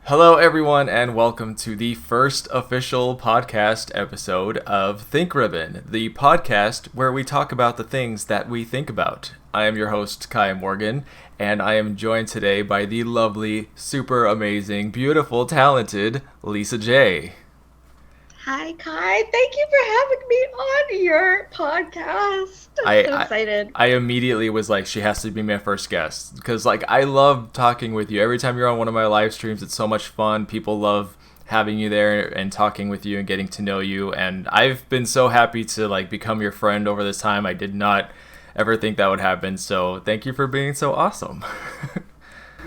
Hello, everyone, and welcome to the first official podcast episode of Think Ribbon, the podcast where we talk about the things that we think about. I am your host, Kai Morgan, and I am joined today by the lovely, super amazing, beautiful, talented Lisa J. Hi, Kai. Thank you for having me on your podcast. I'm I, so I excited. I immediately was like, she has to be my first guest because I love talking with you. Every time you're on one of my live streams, it's so much fun. People love having you there and talking with you and getting to know you. And I've been so happy to become your friend over this time. I did not ever think that would happen. So thank you for being so awesome.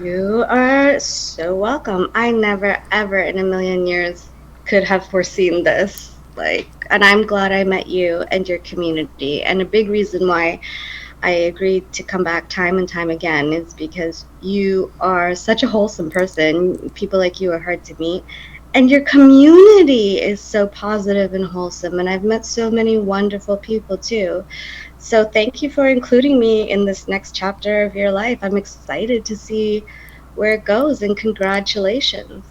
You are so welcome. I never, ever in a million years could have foreseen this. And I'm glad I met you and your community. And a big reason why I agreed to come back time and time again is because you are such a wholesome person. People like you are hard to meet. And your community is so positive and wholesome. And I've met so many wonderful people too. So thank you for including me in this next chapter of your life. I'm excited to see where it goes, and congratulations.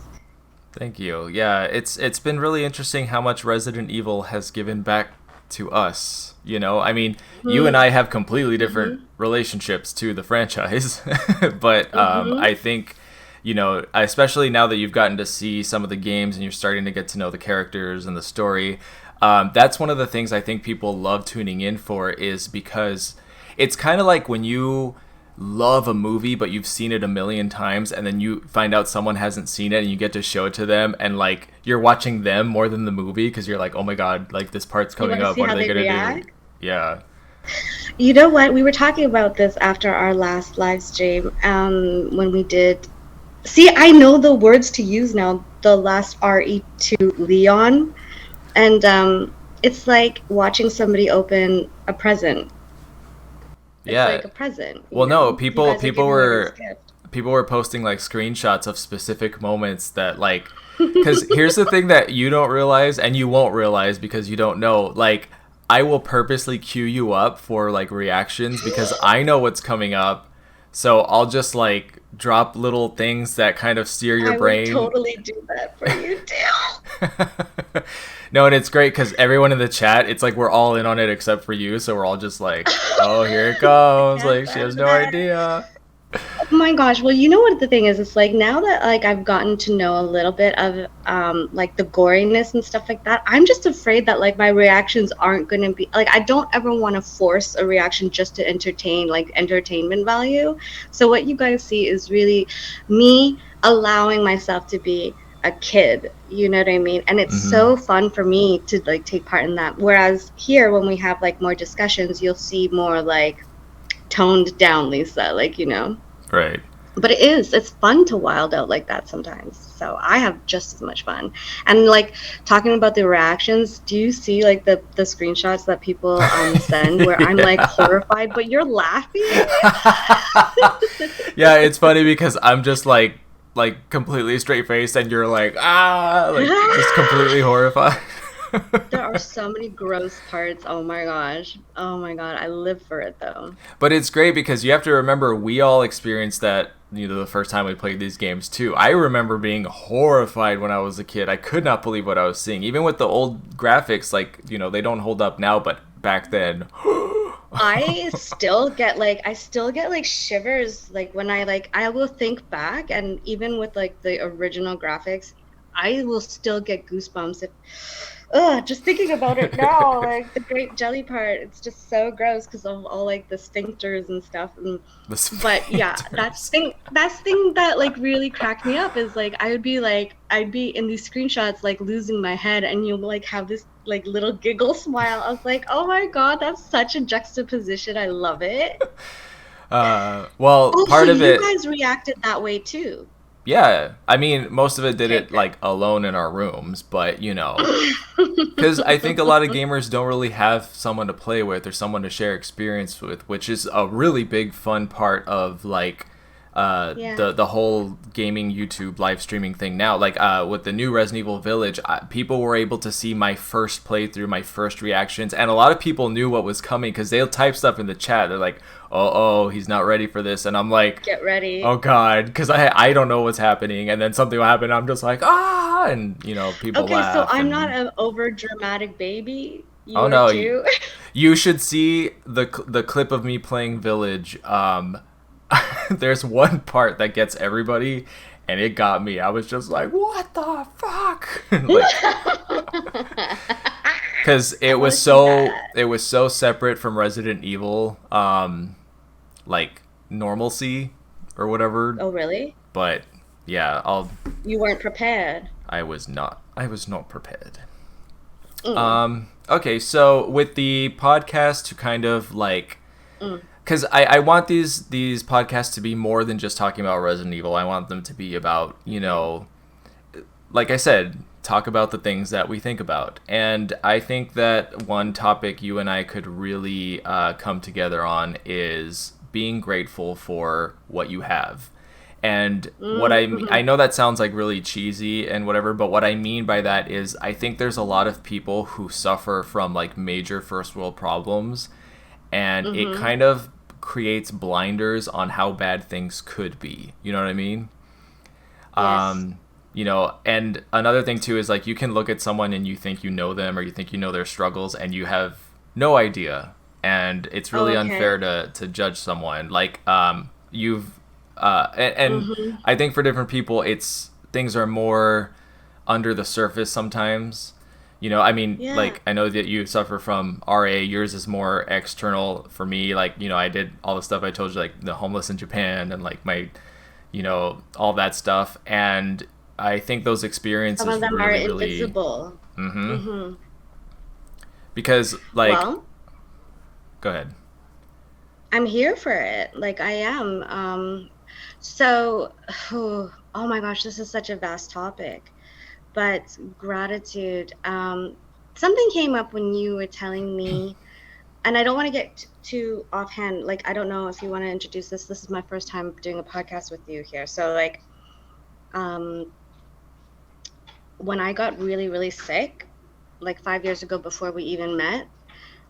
Thank you. Yeah, it's been really interesting how much Resident Evil has given back to us. I mean, you and I have completely different Mm-hmm. relationships to the franchise, but Mm-hmm. I think, especially now that you've gotten to see some of the games and you're starting to get to know the characters and the story, that's one of the things I think people love tuning in for is because it's kind of like when you love a movie but you've seen it a million times and then you find out someone hasn't seen it and you get to show it to them and you're watching them more than the movie because you're like, oh my god, this part's You coming want to up, see what are how they they gonna do? react? Yeah. You know what? We were talking about this after our last live stream. When we did. See, I know the words to use now. The last RE to Leon, and it's like watching somebody open a present. It's Yeah. like a present, Well, no, You people guys are people giving me this were gift. people were posting screenshots of specific moments that because here's the thing that you don't realize and you won't realize because you don't know, I will purposely queue you up for reactions because I know what's coming up, so I'll just drop little things that kind of steer your I would brain. totally do that for you too. No, and it's great because everyone in the chat, it's like we're all in on it except for you, so we're all just like, oh, here it I comes, can't she stand has no that. idea. Oh my gosh. Well, you know what the thing is? It's like now that I've gotten to know a little bit of the goriness and stuff like that, I'm just afraid that my reactions aren't going to be I don't ever want to force a reaction just to entertain, entertainment value. So what you guys see is really me allowing myself to be a kid, you know what I mean? And it's Hmm. so fun for me to take part in that. Whereas here when we have more discussions, you'll see more toned down Lisa, Right. but it's fun to wild out like that sometimes, so I have just as much fun. And talking about the reactions, do you see the screenshots that people send where I'm Yeah. horrified but you're laughing? Yeah, it's funny because I'm just completely straight faced and you're just completely horrified. There are so many gross parts. Oh my gosh, oh my god, I live for it though. But it's great because you have to remember we all experienced that, the first time we played these games too. I remember being horrified when I was a kid. I could not believe what I was seeing. Even with the old graphics, they don't hold up now, but back then. I still get shivers when I will think back, and even with the original graphics, I will still get goosebumps if just thinking about it now, the grape jelly part, it's just so gross because of all the sphincters and stuff. The But yeah, sphincters. that's thing that really cracked me up is I'd be in these screenshots losing my head, and you have this little giggle smile. I was like, oh my god, that's such a juxtaposition. I love it. Well, Oh, so part of you it, guys reacted that way too. yeah. I mean, most of it did Okay, it alone in our rooms, but because I think a lot of gamers don't really have someone to play with or someone to share experience with, which is a really big fun part of Yeah. the whole gaming YouTube live streaming thing now. Like with the new Resident Evil Village, people were able to see my first playthrough, my first reactions, and a lot of people knew what was coming because they'll type stuff in the chat. They're like, "Oh, he's not ready for this," and I'm like, Get ready. "Oh God," because I don't know what's happening, and then something will happen. And I'm just like, "Ah," and people Okay, so laugh. I'm And not an over dramatic baby. You oh are no, too. you should see the clip of me playing Village. There's one part that gets everybody, and it got me. I was just like, "What the fuck?" Because I want to see that. it was so separate from Resident Evil, like normalcy or whatever. Oh, really? But yeah, You weren't prepared. I was not prepared. Mm. Okay, so with the podcast to kind of like, Mm. because I want these podcasts to be more than just talking about Resident Evil. I want them to be about, like I said, talk about the things that we think about. And I think that one topic you and I could really come together on is being grateful for what you have. And I know that sounds like really cheesy and whatever, but what I mean by that is I think there's a lot of people who suffer from like major first world problems, and it kind of creates blinders on how bad things could be. You know what I mean? Yes. And another thing too is like you can look at someone and you think you know them or you think you know their struggles and you have no idea. And it's Oh, really okay. unfair to judge someone. Like and I think for different people it's things are more under the surface sometimes. I mean, Yeah. like, I know that you suffer from RA. Yours is more external for me. Like, I did all the stuff I told you, like the homeless in Japan and like my, all that stuff. And I think those Some of experiences them are really, really, invisible. mm-hmm. Mm-hmm. Because like, Well, go ahead. I'm here for it. Like I am. So, oh my gosh, this is such a vast topic. But gratitude. Something came up when you were telling me, and I don't want to get too offhand. Like, I don't know if you want to introduce this. This is my first time doing a podcast with you here. So, like, um, when I got really, really sick, like 5 years ago before we even met,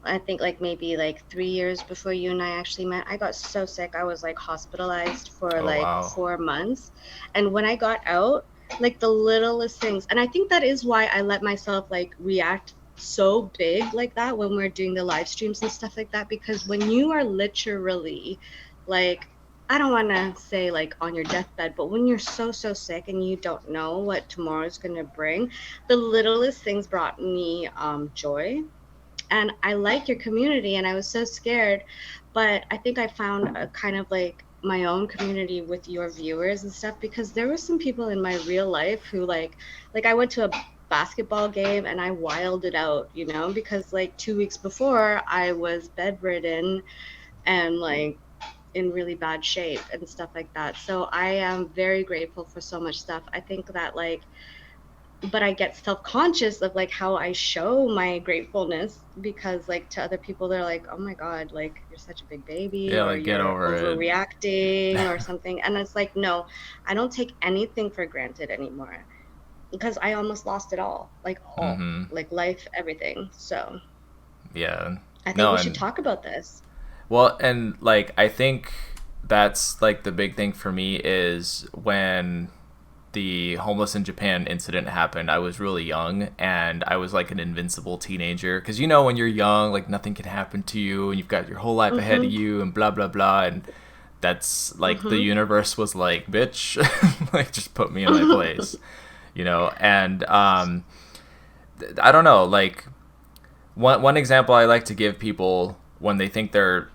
I think like maybe like 3 years before you and I actually met, I got so sick. I was like hospitalized for Oh, like wow. 4 months. And when I got out, like the littlest things, and I think that is why I let myself like react so big like that when we're doing the live streams and stuff like that, because when you are literally like, I don't want to say like on your deathbed, but when you're so, so sick and you don't know what tomorrow's going to bring, the littlest things brought me joy. And I like your community and I was so scared, but I think I found a kind of like my own community with your viewers and stuff, because there were some people in my real life who like I went to a basketball game and I wilded out, because like 2 weeks before I was bedridden and like in really bad shape and stuff like that. So I am very grateful for so much stuff. I think that like, but I get self-conscious of like how I show my gratefulness, because like to other people they're like, oh my God, like you're such a big baby Yeah, or like get you're over it. overreacting or something. And it's like, no, I don't take anything for granted anymore, because I almost lost it all, Mm-hmm. like life, everything. So Yeah. I think No, we should and talk about this. well, and like I think that's like the big thing for me is when the homeless in Japan incident happened. I was really young and I was like an invincible teenager because when you're young, like nothing can happen to you and you've got your whole life ahead of Mm-hmm. you and blah blah blah, and that's like the Mm-hmm. universe was like, bitch, like just put me in my place, and I don't know, like one example I like to give people when they think they're,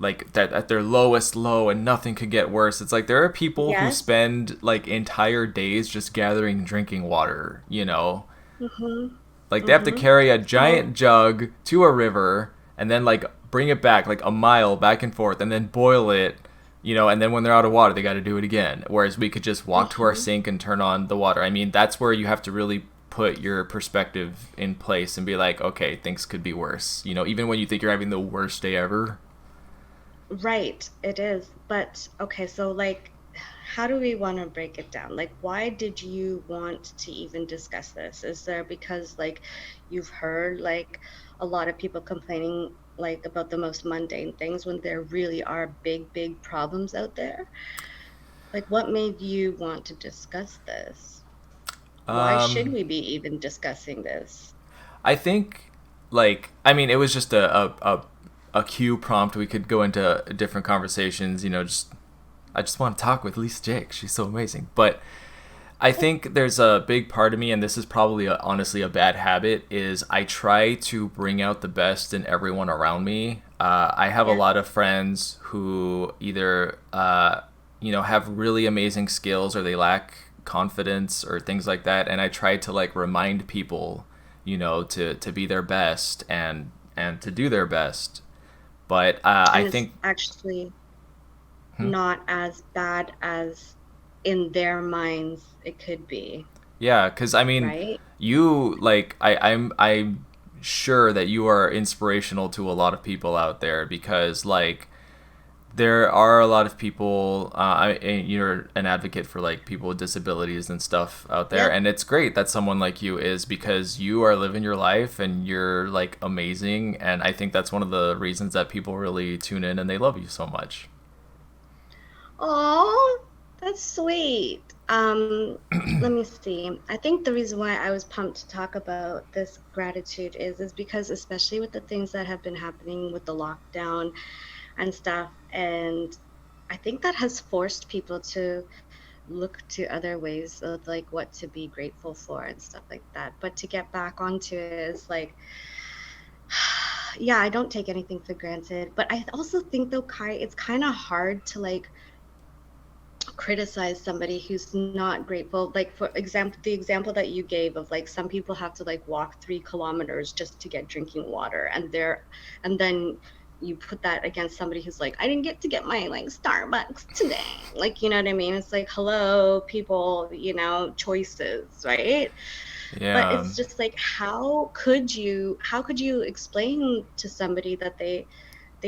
like that at their lowest low and nothing could get worse. It's like there are people who Yes. spend like entire days just gathering drinking water, Mm-hmm. Like they have to Mm-hmm. carry a giant Well, jug to a river and then like bring it back like a mile back and forth and then boil it, and then when they're out of water, they got to do it again. Whereas we could just walk to our mm-hmm. sink and turn on the water. I mean, that's where you have to really put your perspective in place and be like, okay, things could be worse. Even when you think you're having the worst day ever. Right, it is. But okay, so like, how do we want to break it down? Like, why did you want to even discuss this? Is there because like you've heard like a lot of people complaining like about the most mundane things when there really are big, big problems out there? Like, what made you want to discuss this? Why should Um, we be even discussing this? I think, like, I mean, it was just a cue prompt. We could go into different conversations. Just I just want to talk with Lisa Jake. She's so amazing. But I think there's a big part of me, and this is probably honestly a bad habit, is I try to bring out the best in everyone around me. I have a Yeah. lot of friends who either, have really amazing skills or they lack confidence or things like that. And I try to like remind people, to be their best and to do their best. But I And it's think, actually hmm? not as bad as in their minds it could be, Yeah, because I mean, right? you like I'm sure that you are inspirational to a lot of people out there because like there are a lot of people. You're an advocate for like people with disabilities and stuff out there, Yep. and it's great that someone like you is because you are living your life and you're like amazing, and I think that's one of the reasons that people really tune in and they love you so much. Oh, that's sweet. Let me see. I think the reason why I was pumped to talk about this gratitude is because especially with the things that have been happening with the lockdown and stuff, and I think that has forced people to look to other ways of like what to be grateful for and stuff like that. But to get back onto it is like, yeah, I don't take anything for granted. But I also think though, Kai, it's kind of hard to like criticize somebody who's not grateful. Like for example, the example that you gave of like some people have to like walk 3 kilometers just to get drinking water, and then you put that against somebody who's like, I didn't get to get my like Starbucks today. Like, you know what I mean? It's like, hello, people, choices, right? But Yeah. it's just like, how could you explain to somebody that they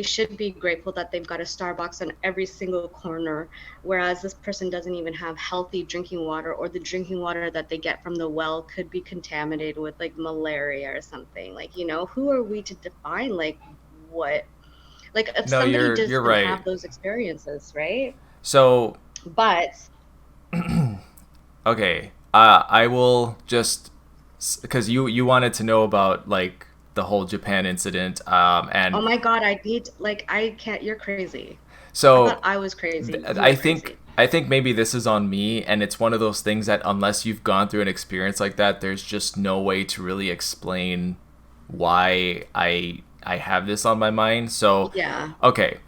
should be grateful that they've got a Starbucks on every single corner, whereas this person doesn't even have healthy drinking water, or the drinking water that they get from the well could be contaminated with like malaria or something. Like, who are we to define like what, like if No, somebody you're doesn't right. have those experiences, right? So But okay, I will just because you wanted to know about like the whole Japan incident, oh and my God, I can't, you're crazy. I thought so I was crazy. You I were think crazy. I think maybe this is on me, and it's one of those things that unless you've gone through an experience like that, there's just no way to really explain why I have this on my mind. So, Yeah. okay,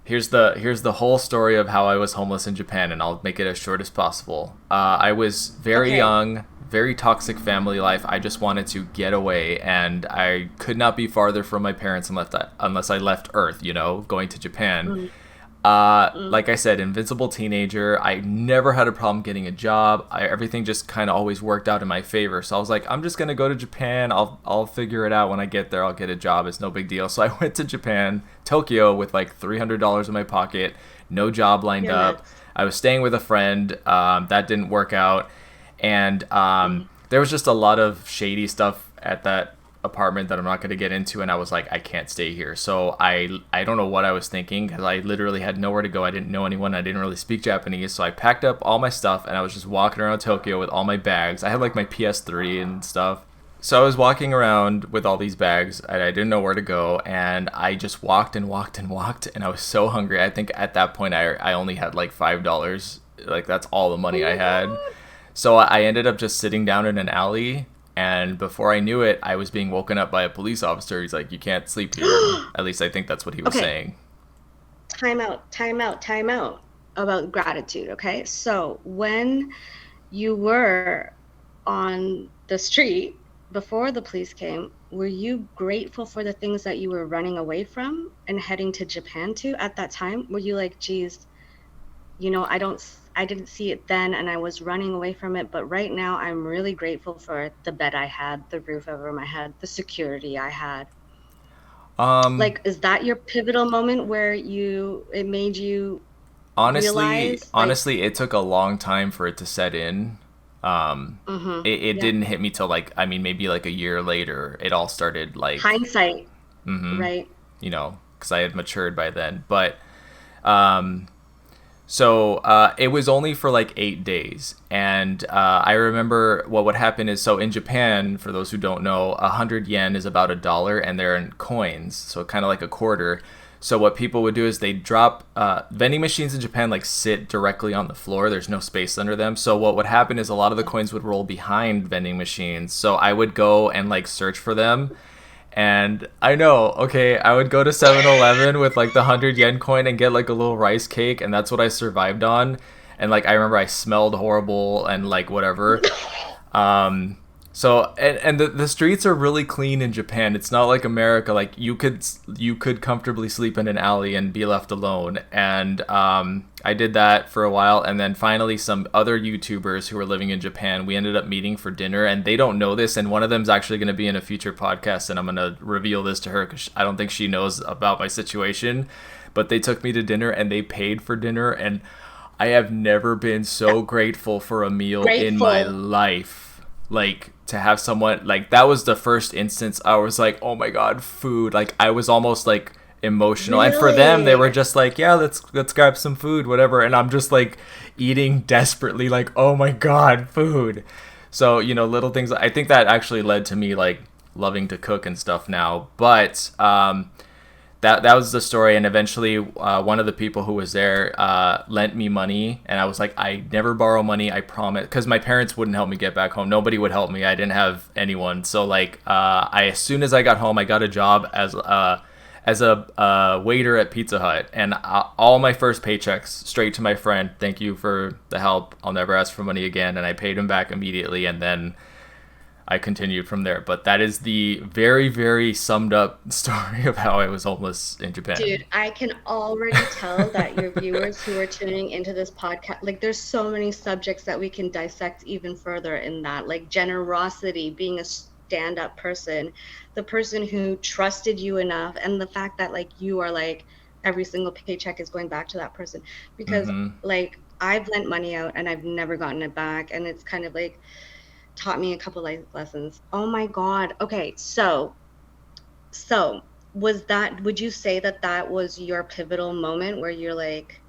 here's the whole story of how I was homeless in Japan, and I'll make it as short as possible. I was very Okay. young, very toxic family life. I just wanted to get away, and I could not be farther from my parents unless I left Earth. Going to Japan. Mm, mm. Like I said, invincible teenager. I never had a problem getting a job. Everything just kind of always worked out in my favor. So I was like, I'm just gonna go to Japan. I'll figure it out when I get there. I'll get a job. It's no big deal. So I went to Japan, Tokyo, with like $300 in my pocket, no job lined You're up. nuts. I was staying with a friend. That didn't work out, and Mm. there was just a lot of shady stuff at that apartment that I'm not going to get into, and I was like, I can't stay here. So I don't know what I was thinking because I literally had nowhere to go. I didn't know anyone. I didn't really speak Japanese, so I packed up all my stuff and I was just walking around Tokyo with all my bags. I had like my PS3 and stuff. So I was walking around with all these bags and I didn't know where to go, and I just walked and walked and walked, and I was so hungry. I think at that point I only had like $5. Like that's all the Oh money I my had. God. So I ended up just sitting down in an alley, and before I knew it, I was being woken up by a police officer. He's like, "You can't sleep here." At least I think that's what he was Okay, saying. time out, time out, time out about gratitude. Okay, so when you were on the street before the police came, were you grateful for the things that you were running away from and heading to Japan to at that time? Were you like, geez, I didn't see it then and I was running away from it, but right now I'm really grateful for the bed I had, the roof over my head, the security I had. Um, Like, is that your pivotal moment where it made you honestly, realize, like, honestly, it took a long time for it to set in. Um, mm-hmm, it yeah, didn't hit me till like, I mean, maybe like a year later. It all started like, hindsight, mm-hmm, right? you know, because I had matured by then. But um, so it was only for like 8 days, and I remember what would happen is so in Japan, for those who don't know, 100 yen is about $1, and they're in coins, so kind of like a quarter. So what people would do is they drop vending machines in Japan like sit directly on the floor. There's no space under them. So what would happen is a lot of the coins would roll behind vending machines. So I would go and like search for them, and I know, okay, I would go to 7-Eleven with like the 100 yen coin and get like a little rice cake, and that's what I survived on. And like, I remember I smelled horrible and like whatever. Um, so and the streets are really clean in Japan. It's not like America. Like you could comfortably sleep in an alley and be left alone. And I did that for a while, and then finally some other YouTubers who were living in Japan, we ended up meeting for dinner, and they don't know this. And one of them's actually going to be in a future podcast, and I'm going to reveal this to her because I don't think she knows about my situation. But they took me to dinner and they paid for dinner, and I have never been so grateful for a meal in my Grateful, life. Like to have someone like that was the first instance I was like, "Oh my god, food." Like I was almost like emotional. And for them they really? were just like, "Yeah, let's grab some food, whatever." And I'm just like eating desperately like, "Oh my god, food." So, little things I think that actually led to me like loving to cook and stuff now. But that was the story, and eventually one of the people who was there lent me money, and I was like, I never borrow money, I promise, because my parents wouldn't help me get back home. Nobody would help me. I didn't have anyone. So like I as soon as I got home, I got a job as a waiter at Pizza Hut, and all my first paychecks straight to my friend. Thank you for the help. I'll never ask for money again. And I paid him back immediately, and then I continued from there. But that is the very, very summed up story of how I was homeless in Japan. Dude, I can already tell that your viewers who are tuning into this podcast, like, there's so many subjects that we can dissect even further in that, like generosity, being a stand-up person, the person who trusted you enough, and the fact that, like, you are like, every single paycheck is going back to that person. Because, Mm-hmm. like, I've lent money out and I've never gotten it back, and it's kind of like taught me a couple life lessons. Oh my God. Okay, so would you say that that was your pivotal moment where you're like,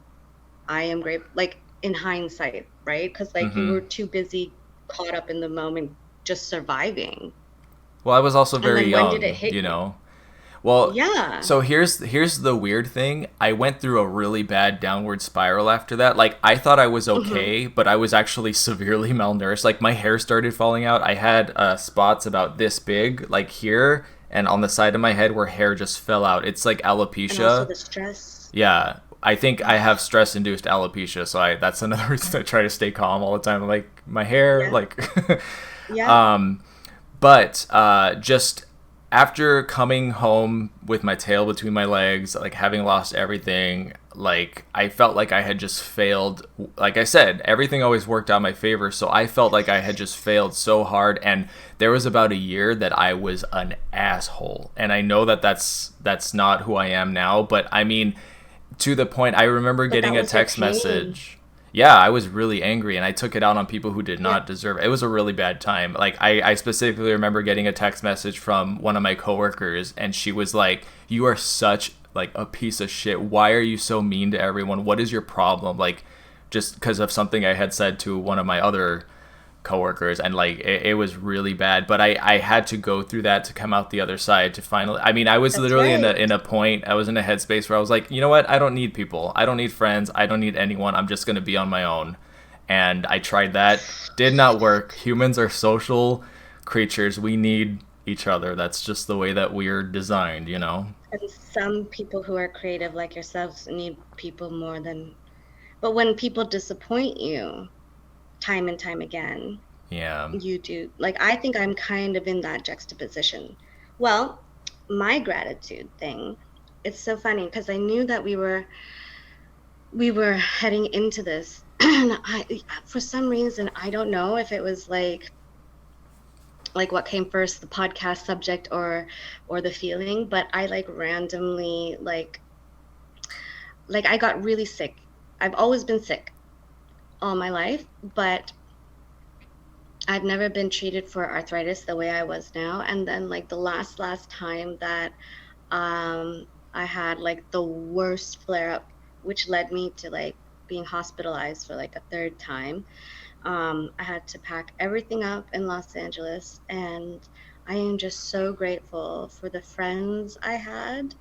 I am great, like in hindsight, right? Because like you Mm-hmm. were too busy caught up in the moment just surviving. Well, I was also And very then when did it young, hit you? Well, Yeah. so here's the weird thing. I went through a really bad downward spiral after that. Like I thought I was Hmm. okay, but I was actually severely malnourished. Like my hair started falling out. I had spots about this big, like here and on the side of my head where hair just fell out. It's like And also alopecia. the stress. Yeah, I think I have stress induced alopecia, so I that's another reason I try to stay calm all the time. Like my hair, Yeah. like Yeah. um but just after coming home with my tail between my legs, like having lost everything, like I felt like I had just failed. Like I said, everything always worked out in my favor, so I felt like I had just failed so hard. And there was about a year that I was an asshole, and I know that that's not who I am now. But I mean, to the point, I remember But getting that a was your text pain. message. Yeah, I was really angry, and I took it out on people who did Yeah. not deserve it. It was a really bad time. Like I specifically remember getting a text message from one of my coworkers, and she was like, "You are such like a piece of shit. Why are you so mean to everyone? What is your problem?" Like just because of something I had said to one of my other coworkers, and like it was really bad. But I had to go through that to come out the other side to finally, I mean, I was That's literally right. in a point, I was in a headspace where I was like, you know what, I don't need people, I don't need friends, I don't need anyone, I'm just going to be on my own. And I tried that, did not work. Humans are social creatures, we need each other. That's just the way that we're designed. And some people who are creative like yourselves need people more than, but when people disappoint you time and time again, Yeah. you do. Like, I think I'm kind of in that juxtaposition. Well, my gratitude thing, it's so funny because I knew that we were heading into this. And for some reason, I don't know if it was like like what came first, the podcast subject or the feeling, but I like randomly like I got really sick. I've always been sick all my life, but I've never been treated for arthritis the way I was now. And then like the last time that I had like the worst flare up, which led me to like being hospitalized for like a third time. I had to pack everything up in Los Angeles, and I am just so grateful for the friends I had,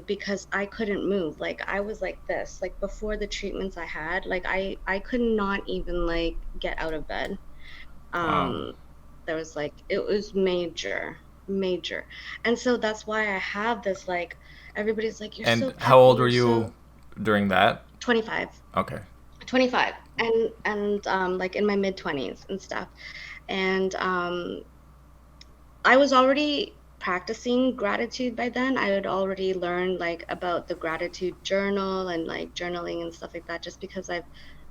because I couldn't move. Like I was like this, like before the treatments I had, like I could not even like get out of bed. Wow. Um, there was like it was major, major, and so that's why I have this like everybody's like you're so And how peppy, old were you're you so during that? 25, Okay. 25, and like in my mid 20s and stuff, and I was already practicing gratitude by then. I had already learned like about the gratitude journal and like journaling and stuff like that, just because I've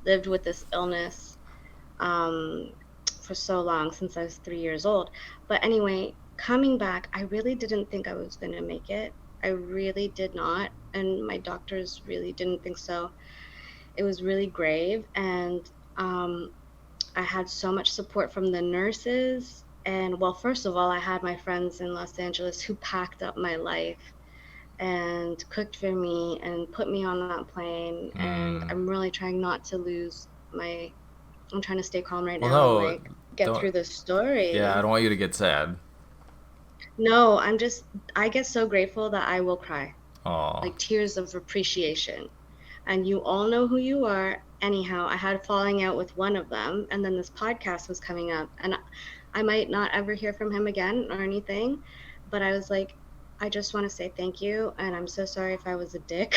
lived with this illness um, for so long, since I was 3 years old. But anyway, coming back, I really didn't think I was going to make it. I really did not. And my doctors really didn't think so. It was really grave. And um, I had so much support from the nurses. And well, first of all, I had my friends in Los Angeles who packed up my life and cooked for me and put me on that plane. And Mm. I'm really trying not to lose my, I'm trying to stay calm right Well, now and no, like get don't. through the Yeah, I story. don't want you to get sad. No, I get so grateful that I will cry, Oh. like tears of appreciation. And you all know who you are. Anyhow, I had a falling out with one of them, and then this podcast was coming up, and I might not ever hear from him again or anything, but I was like, I just want to say thank you, and I'm so sorry if I was a dick.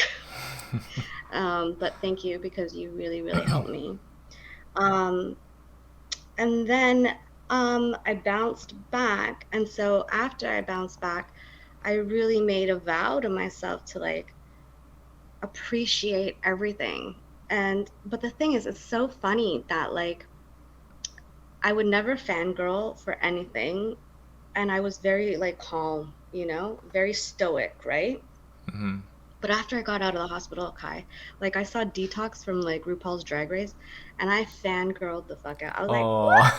But thank you because you really, really helped me. Um, and then I bounced back, and so after I bounced back, I really made a vow to myself to like appreciate everything. And but the thing is, it's so funny that like I would never fangirl for anything, and I was very like calm, very stoic, right? Hmm. But after I got out of the hospital, Kai, like I saw Detox from like RuPaul's Drag Race, and I fangirled the fuck out. I was like, Oh. what?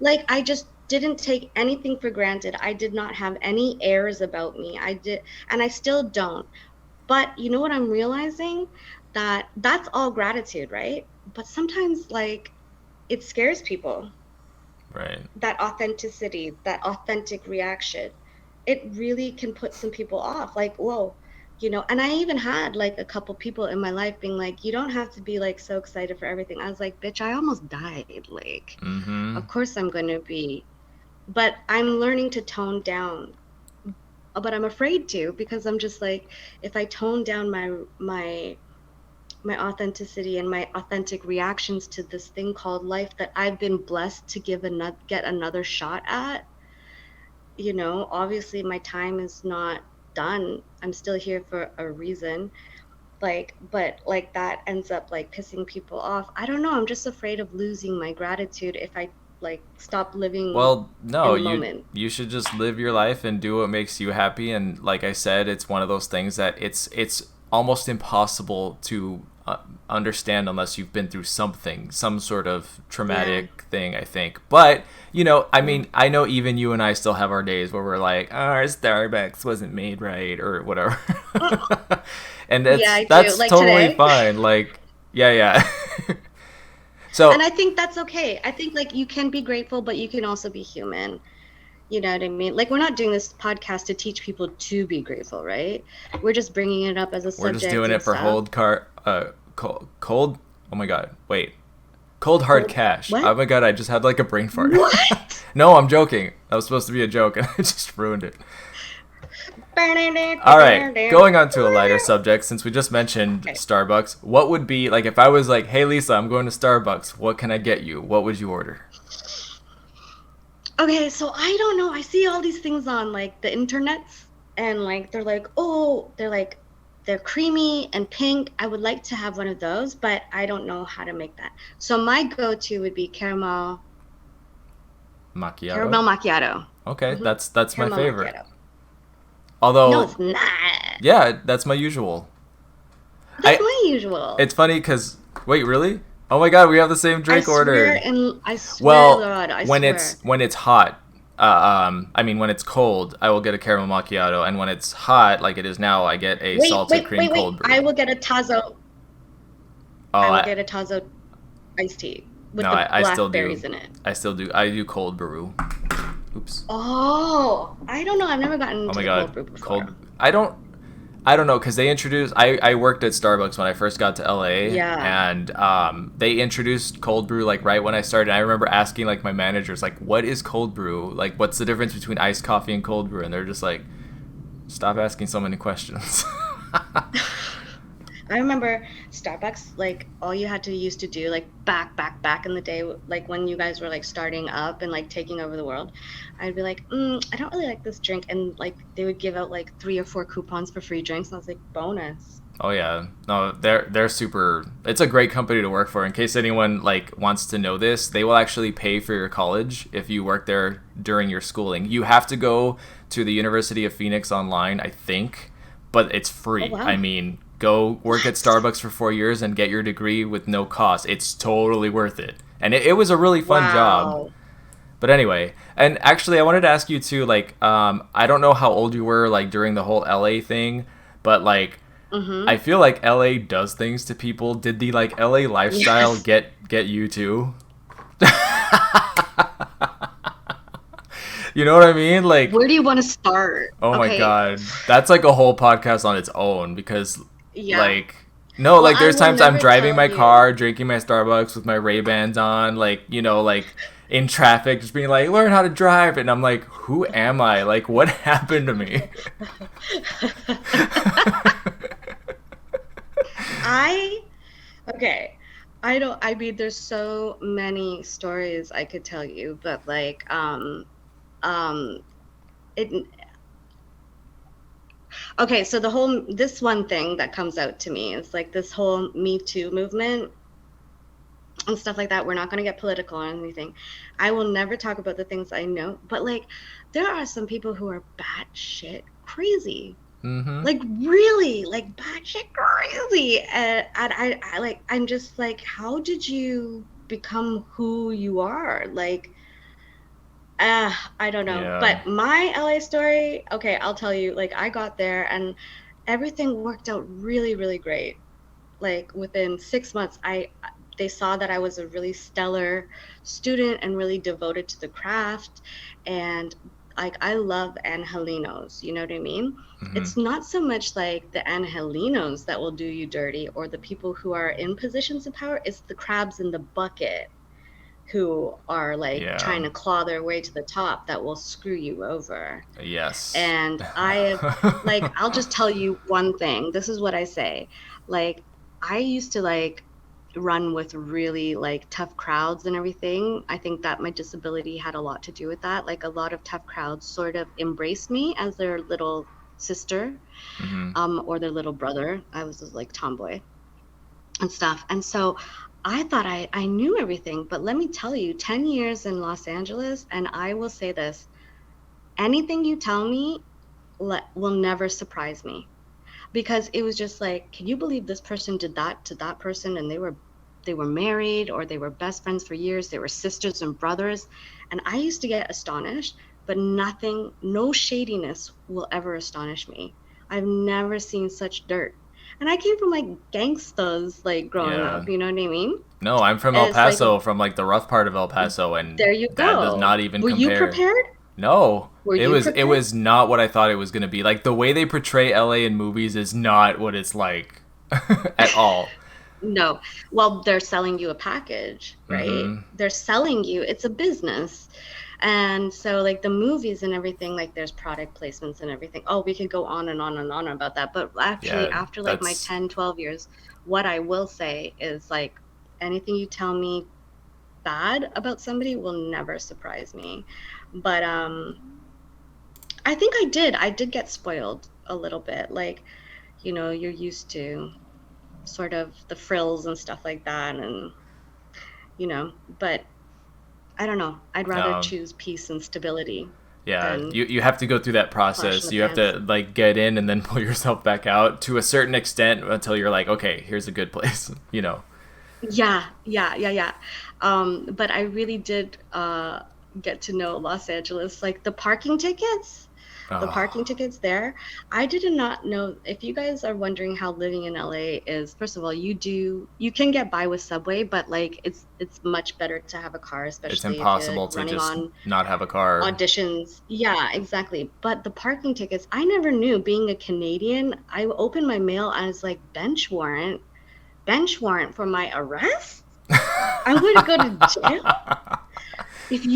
Like I just didn't take anything for granted. I did not have any airs about me. I did, and I still don't. But you know what I'm realizing? That that's all gratitude, right? But sometimes like it scares people, Right. that authenticity, that authentic reaction. It really can put some people off. Like, whoa, and I even had like a couple people in my life being like, you don't have to be like so excited for everything. I was like, bitch, I almost died. Like, Mm-hmm. of course I'm going to be, but I'm learning to tone down. But I'm afraid to, because I'm just like, if I tone down my authenticity and my authentic reactions to this thing called life that I've been blessed to get another shot at, obviously my time is not done. I'm still here for a reason. Like, but like that ends up like pissing people off. I don't know. I'm just afraid of losing my gratitude if I like stop living Well, no, in the you moment. you should just live your life and do what makes you happy. And like I said, it's one of those things that it's almost impossible to understand unless you've been through something, some sort of Yeah. traumatic thing. I think, but I Mm. mean, I know even you and I still have our days where we're like, oh, our Starbucks wasn't made right or whatever, and Yeah, that's I do. that's Like totally today. fine. Like, yeah, yeah. And So I think that's okay. I think like you can be grateful, but you can also be human. You know what I mean? Like we're not doing this podcast to teach people to be grateful, right? We're just bringing it up as a we're just subject doing it and for stuff. cold. Oh my god! Wait, cold hard Cold. cash. What? Oh my god! I just had like a brain fart. What? No, I'm joking. That was supposed to be a joke, and I just ruined it. All right, going on to a lighter subject. Since we just mentioned Okay. Starbucks, what would be like if I was like, "Hey Lisa, I'm going to Starbucks. What can I get you?" What would you order? Okay, so I don't know. I see all these things on like the internets, and like they're like, "Oh, they're creamy and pink. I would like to have one of those, but I don't know how to make that." So my go-to would be caramel Macchiato. Caramel macchiato. Okay, Hmm. that's my Caramel favorite. macchiato. No, Although, it's not. yeah, that's my usual. That's I my usual. It's funny because wait, really? Oh my god, we have the same drink ordered. I swear to Well, God, I swear. when it's hot, I mean when it's cold, I will get a caramel macchiato, and when it's hot, like it is now, I get a Wait, salted wait, cream wait, wait. cold I brew. will get a Tazo. Oh, I will get a Tazo iced tea with no, the I still blackberries do. in it. I still do. I do cold brew. Oops. Oh, I don't know. I've never gotten Oh into my the god, cold brew before. cold. I don't know because they introduced. I worked at Starbucks when I first got to LA, Yeah. and they introduced cold brew like right when I started. I remember asking like my managers like, "What is cold brew? Like, what's the difference between iced coffee and cold brew?" And they're just like, "Stop asking so many questions." I remember Starbucks, like all you had to used to do, like back in the day, like when you guys were like starting up and like taking over the world, I'd be like, I don't really like this drink, and like they would give out like 3 or 4 coupons for free drinks, and I was like, bonus. Oh yeah, no, they're super. It's a great company to work for. In case anyone like wants to know this, they will actually pay for your college if you work there during your schooling. You have to go to the University of Phoenix online, I think, but it's Oh free. I wow. mean, go work at What? Starbucks for 4 years and get your degree with no cost. It's totally worth it, and it was a really fun job. Wow. But anyway, and actually, I wanted to ask you too. Like, I don't know how old you were like during the whole LA thing, but like I Mm-hmm. feel like LA does things to people. Did the like LA lifestyle Yes. get you too? You know what I mean? Like, Where do you want to start? oh my Okay. god, that's like a whole podcast on its own because Yeah. like no, Well, like I there's will times I'm never driving tell my you. car, drinking my Starbucks with my Ray-Bans on, like, like in traffic just being like, "Learn how to drive." And I'm like, "Who am I? Like what happened to me?" I okay. I mean there's so many stories I could tell you, but like um it okay, so the whole this one thing that comes out to me is like this whole Me Too movement and stuff like that. We're not going to get political or anything. I will never talk about the things I know, but like there are some people who are batshit crazy. Mhm. Like really, like batshit crazy. And I like I'm just like, how did you become who you are? Like, I don't know. Yeah. But my LA story, okay, I'll tell you. Like, I got there and everything worked out really, really great. Like within 6 months, I they saw that I was a really stellar student and really devoted to the craft, and like I love angelinos, you know what I mean? Mhm. It's not so much like the angelinos that will do you dirty or the people who are in positions of power, it's the crabs in the bucket who are like Yeah. trying to claw their way to the top that will screw you over. Yes. And like, I'll just tell you one thing. This is what I say. Like, I used to like run with really like tough crowds and everything. I think that my disability had a lot to do with that. Like, a lot of tough crowds sort of embraced me as their little sister, Mhm. or their little brother. I was just like tomboy and stuff. And so I thought I knew everything, but let me tell you, 10 years in Los Angeles, and I will say this, anything you tell me will never surprise me because it was just like, can you believe this person did that to that person, and they were married or they were best friends for years, they were sisters and brothers, and I used to get astonished, but nothing, no shadiness will ever astonish me. I've never seen such dirt, and I came from like gangsters like growing Yeah. up, you know what I mean? No, I'm from El It's like, Paso, from like the rough part of El Paso, and there you that does go. not even Were you compare. prepared? No, Were it you was prepared? not what I thought it was gonna be. Like the way they portray LA in movies is not what it's like at all. No. Well, they're selling you a package, right? Mm-hmm. They're selling you, it's a business. And so, like the movies and everything, like there's product placements and everything. Oh, we could go on and on and on about that. But actually, Yeah, after like my that's 10, 12 years, what I will say is like anything you tell me bad about somebody will never surprise me. But I think I did get spoiled a little bit. Like, you're used to sort of the frills and stuff like that, and but I don't know. I'd rather Um, choose peace and stability yeah, than you have to go through that flash in process. the You have pants. to like get in and then pull yourself back out to a certain extent until you're like, okay, here's a good place, you know. Yeah, yeah, yeah, yeah. But I really did get to know Los Angeles. Like the parking Oh, tickets there. I did not know if you guys are wondering how living in LA is. First of all, you can get by with subway, but like it's much better to have a car, it's especially if you're impossible to running just on not have a car. auditions. Yeah, exactly. But the parking tickets, I never knew. Being a Canadian, I opened my mail and it's like bench warrant for my arrest? I'm going to go to jail? If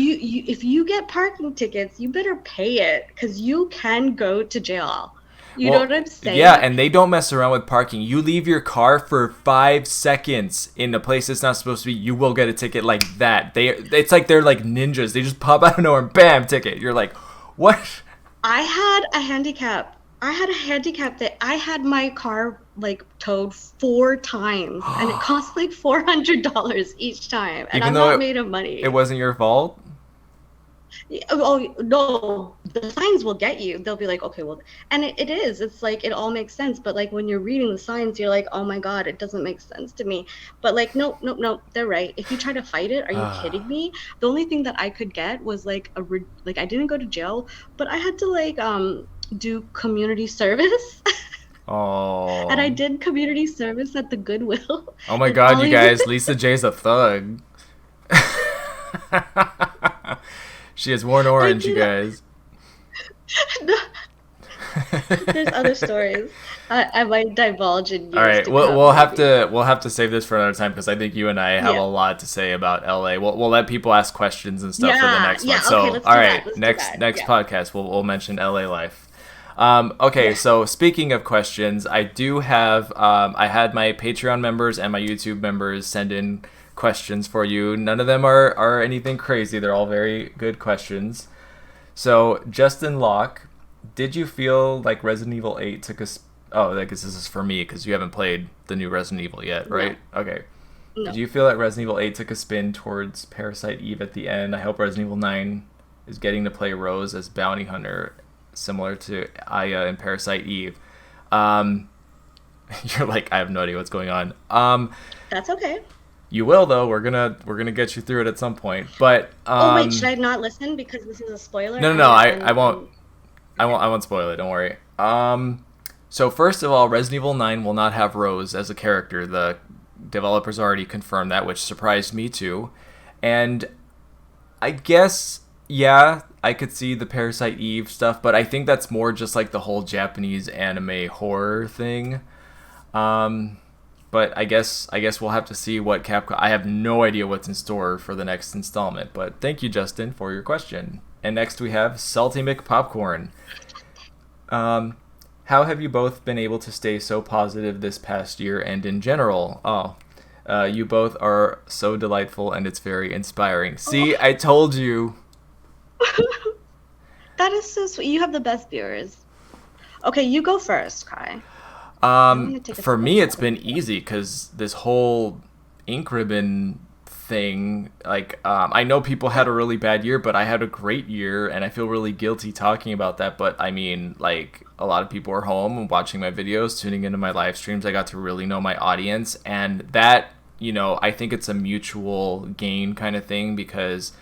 you get parking tickets, you better pay it because you can go to jail. You know Well, what I'm yeah, saying? and they don't mess around with parking. You leave your car for 5 seconds in a place it's not supposed to be, you will get a ticket like that. It's like they're like ninjas. They just pop out of nowhere and bam, ticket. You're like, what? I had a handicap. I had a handicap that I had my car like towed 4 times and it cost like $400 each time. And Even I'm though not made of it money. wasn't your fault. Oh no, the signs will get you. They'll be like, okay, well, and it is. It's like it all makes sense. But like when you're reading the signs, you're like, oh my God, it doesn't make sense to me. But like, no, no, no, they're right. If you try to fight it, are you kidding me? The only thing that I could get was like like I didn't go to jail, but I had to like do community service, and I Oh. did community service at the Goodwill Oh my in god, you Hollywood. guys, Lisa J's a thug. She has worn I orange, you did. guys. There's other stories. I might divulge in All years right, to we'll come, we'll have maybe. to we'll have to save this for another time because I think you and I have a Yeah. lot to say about LA. We'll let people ask questions and stuff for the Yeah. next one. Yeah. Okay, So, let's all do that. right, Let's do next that. next Yeah. podcast we'll mention LA life. Okay, Yeah. so speaking of questions, I do have I had my Patreon members and my YouTube members send in questions for you. None of them are anything crazy. They're all very good questions. So, Justin Locke, did you feel like Resident Evil 8 took a oh, I guess this is for me because you haven't played the new Resident Evil yet, right? No. Okay. Did No. you feel that Resident Evil 8 took a spin towards Parasite Eve at the end? I hope Resident Evil 9 is getting to play Rose as bounty hunter, similar to Aya in Parasite Eve. Um, you're like, I have no idea what's going on. That's okay. You will though. We're gonna get you through it at some point. But Oh wait, should I not listen because this is a spoiler? no, no, no. I I'm won't. okay. I won't spoil it. Don't worry. So first of all, Resident Evil 9 will not have Rose as a character. The developers already confirmed that, which surprised me too. And I guess yeah, I could see the Parasite Eve stuff, but I think that's more just like the whole Japanese anime horror thing. Um, but I guess we'll have to see what Capcom. I have no idea what's in store for the next installment. But thank you, Justin, for your question. And next we have Salty McPopcorn. Um, how have you both been able to stay so positive this past year and in general? Oh, you both are so delightful and it's very inspiring. See, Oh, I told you. that is so sweet. You have the best viewers. Okay, you go first, Kai. I want to take a For sip of me, it's water. been easy because this whole ink ribbon thing, like, I know people had a really bad year, but I had a great year, and I feel really guilty talking about that. But I mean, like, a lot of people are home and watching my videos, tuning into my live streams. I got to really know my audience, and that, I think it's a mutual gain kind of thing because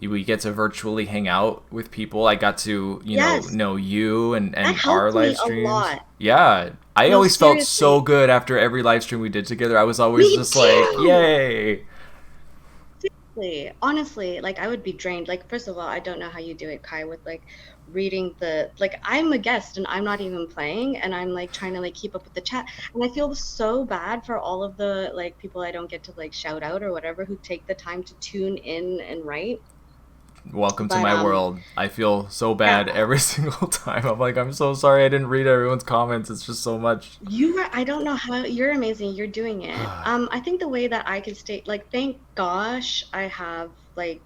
we get to virtually hang out with people. I got to, Yes, know you that and our helped live me a streams. lot. Yeah. I No, always felt so seriously. good after every live stream we did together. I was always Me just like, too. yay. Honestly, like I would be drained. Like, first of all, I don't know how you do it, Kai, with like reading the like I'm a guest and I'm not even playing and I'm like trying to like keep up with the chat. And I feel so bad for all of the like people I don't get to like shout out or whatever who take the time to tune in and write. Welcome to But my world. I feel so bad yeah, every single time. I'm like, I'm so sorry I didn't read everyone's comments. It's just so much. I don't know how you're amazing. You're doing it. I think the way that I can stay like thank gosh I have like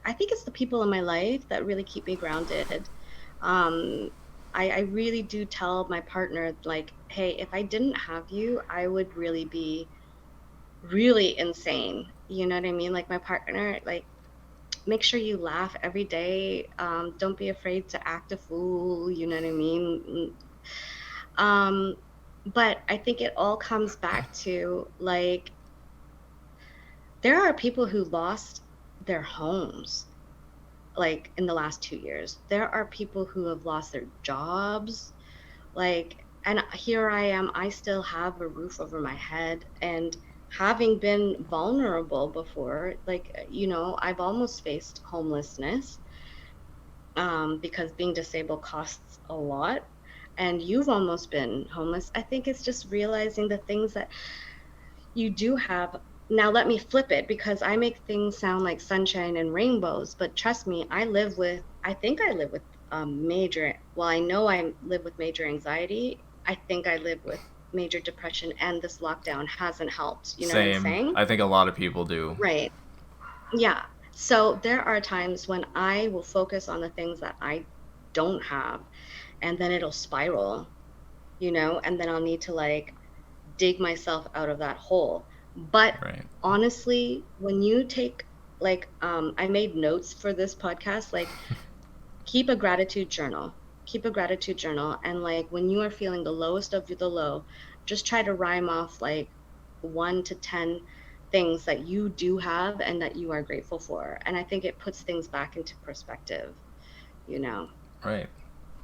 I think it's the people in my life that really keep me grounded. Um, I really do tell my partner, like, hey, if I didn't have you, I would really be really insane. You know what I mean? Like my partner, like make sure you laugh every day. Don't be afraid to act a fool. You know what I mean? Um, but I think it all comes back to like there are people who lost their homes like in the last 2 years. There are people who have lost their jobs. Like, and here I am, I still have a roof over my head. And having been vulnerable before, like, I've almost faced homelessness because being disabled costs a lot. And you've almost been homeless. I think it's just realizing the things that you do have. Now let me flip it because I make things sound like sunshine and rainbows, but trust me, I think I live with I know I live with major anxiety. I think I live with major depression, and this lockdown hasn't helped. You know what I'm Same. saying? I think a lot of people do. Right. Yeah. So there are times when I will focus on the things that I don't have, and then it'll spiral, and then I'll need to like dig myself out of that hole. But Right. honestly, when you take like I made notes for this podcast, like keep a gratitude journal. Keep a gratitude journal, and like when you are feeling the lowest of the low, just try to rhyme off like 1 to 10 things that you do have and that you are grateful for. And I think it puts things back into perspective, you know. Right.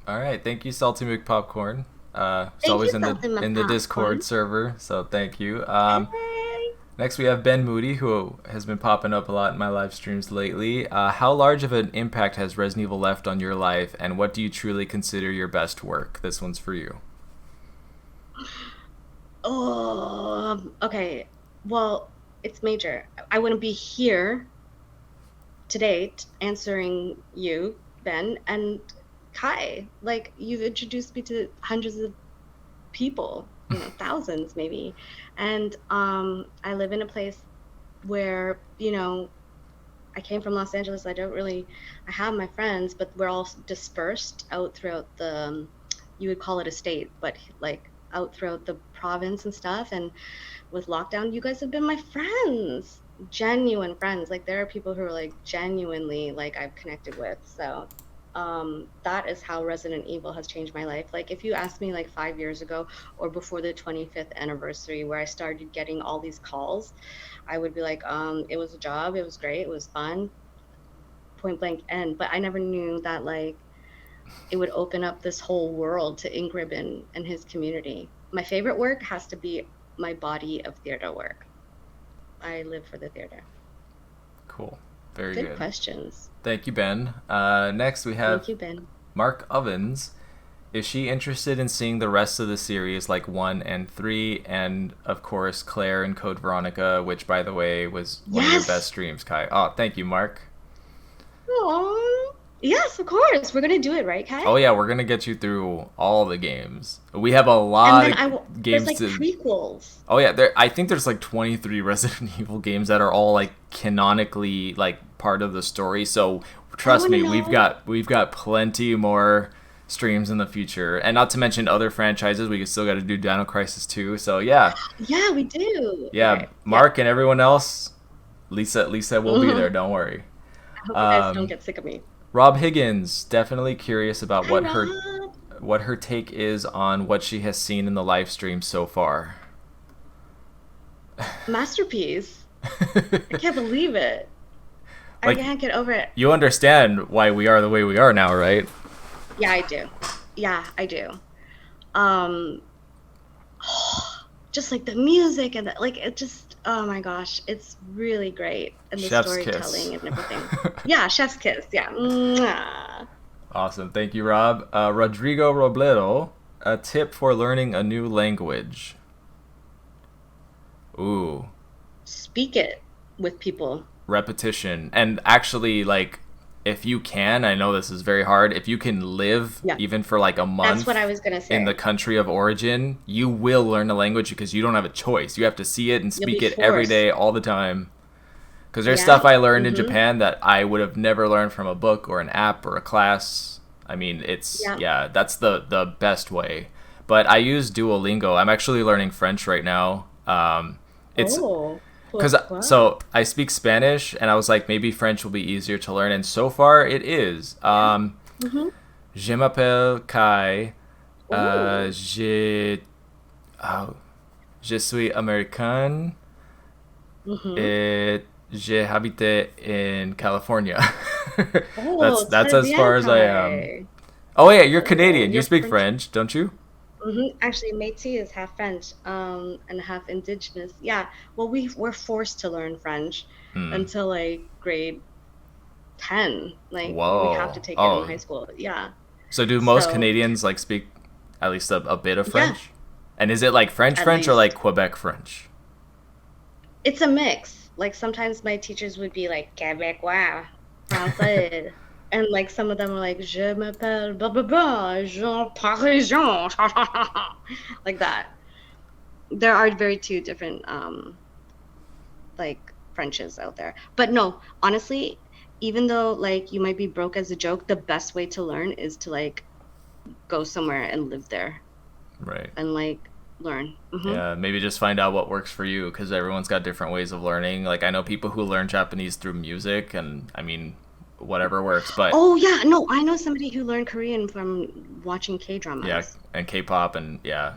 All right. Thank you, Salty McPopcorn. It's Thank always you, Salty in the Discord McPopcorn. server, so thank you. Hey. Next, we have Ben Moody, who has been popping up a lot in my live streams lately. How large of an impact has Resident Evil left on your life, and what do you truly consider your best work? This one's for you. Oh, okay. Well, it's major. I wouldn't be here today answering you, Ben, and Kai. Like, you've introduced me to hundreds of people, thousands maybe. And I live in a place where, I came from Los Angeles. I have my friends, but we're all dispersed out throughout you would call it a state, but like out throughout the province and stuff. And with lockdown, you guys have been my friends, genuine friends. Like there are people who are like genuinely like I've connected with. So that is how Resident Evil has changed my life. Like if you asked me like 5 years ago or before the 25th anniversary where I started getting all these calls, I would be like, it was a job, it was great, it was fun, point blank end. But I never knew that like it would open up this whole world to Ingrid and his community. My favorite work has to be my body of theater work. I live for the theater. Cool. Very good. Good questions. Thank you, Ben. Next, we have Thank you, Ben. Mark Ovens. Is she interested in seeing the rest of the series, like 1 and 3, and of course Claire and Code Veronica, which by the way was one of your best streams, Kai? Oh, thank you, Mark. Aww. Yes, of course. We're gonna do it, right, Kai? Oh yeah, we're gonna get you through all the games. We have a lot of games there's like prequels. Oh yeah, I think there's like 23 Resident Evil games that are all like canonically like part of the story. So trust me, we've got plenty more streams in the future, and not to mention other franchises. We still got to do Dino Crisis 2. So yeah. Yeah, we do. Yeah, right. Mark and everyone else, Lisa will be there. Don't worry. I hope you guys don't get sick of me. Rob Higgins, definitely curious about what her take is on what she has seen in the live stream so far. Masterpiece. I can't believe it. Like, I can't get over it. You understand why we are the way we are now, right? Yeah, I do. Yeah, I do. Just like the music and it just, oh my gosh, it's really great. And the storytelling and everything. Yeah, chef's kiss. Yeah. Mwah. Awesome. Thank you, Rob. Rodrigo Robledo, a tip for learning a new language. Ooh. Speak it with people. Repetition. And actually, like, if you can, I know this is very hard, if you can live even for like a month, that's what I was gonna say, in the country of origin, you will learn the language because you don't have a choice. You have to see it and speak it every day, all the time. Because there's stuff I learned in Japan that I would have never learned from a book or an app or a class. I mean, it's, that's the best way. But I use Duolingo. I'm actually learning French right now. Because Pourquoi? so I speak Spanish, and I was like, maybe French will be easier to learn, and so far it is. Yeah. Mm-hmm. Je m'appelle Kai. Oh. J'ai oh, je suis américain Mm-hmm. et j'ai habité in California. Oh, That's très as bien, far as I am. Kai. Oh yeah, you're Oh, Canadian. You you're speak French. French, don't you? Actually, Métis is half French, and half indigenous. Yeah. Well, we were forced to learn French Hmm. until like grade 10. Like we have to Whoa. take it in high Oh. school. Yeah. So do most So, Canadians like speak at least a bit of yeah, French? And is it like French at French or like least. Quebec French? It's a mix. Like sometimes my teachers would be like Québécois, français. And like some of them were like, Je m'appelle blah blah blah, Jean Parisien, like that. There are very two different like Frenches out there. But no, honestly, even though like you might be broke as a joke, the best way to learn is to like go somewhere and live there Right. and like learn. Yeah, maybe just find out what works for you because everyone's got different ways of learning. Like I know people who learn Japanese through music, and I mean, whatever works. But Oh yeah, no, I know somebody who learned Korean from watching yeah, K-dramas. and K-pop, and yeah.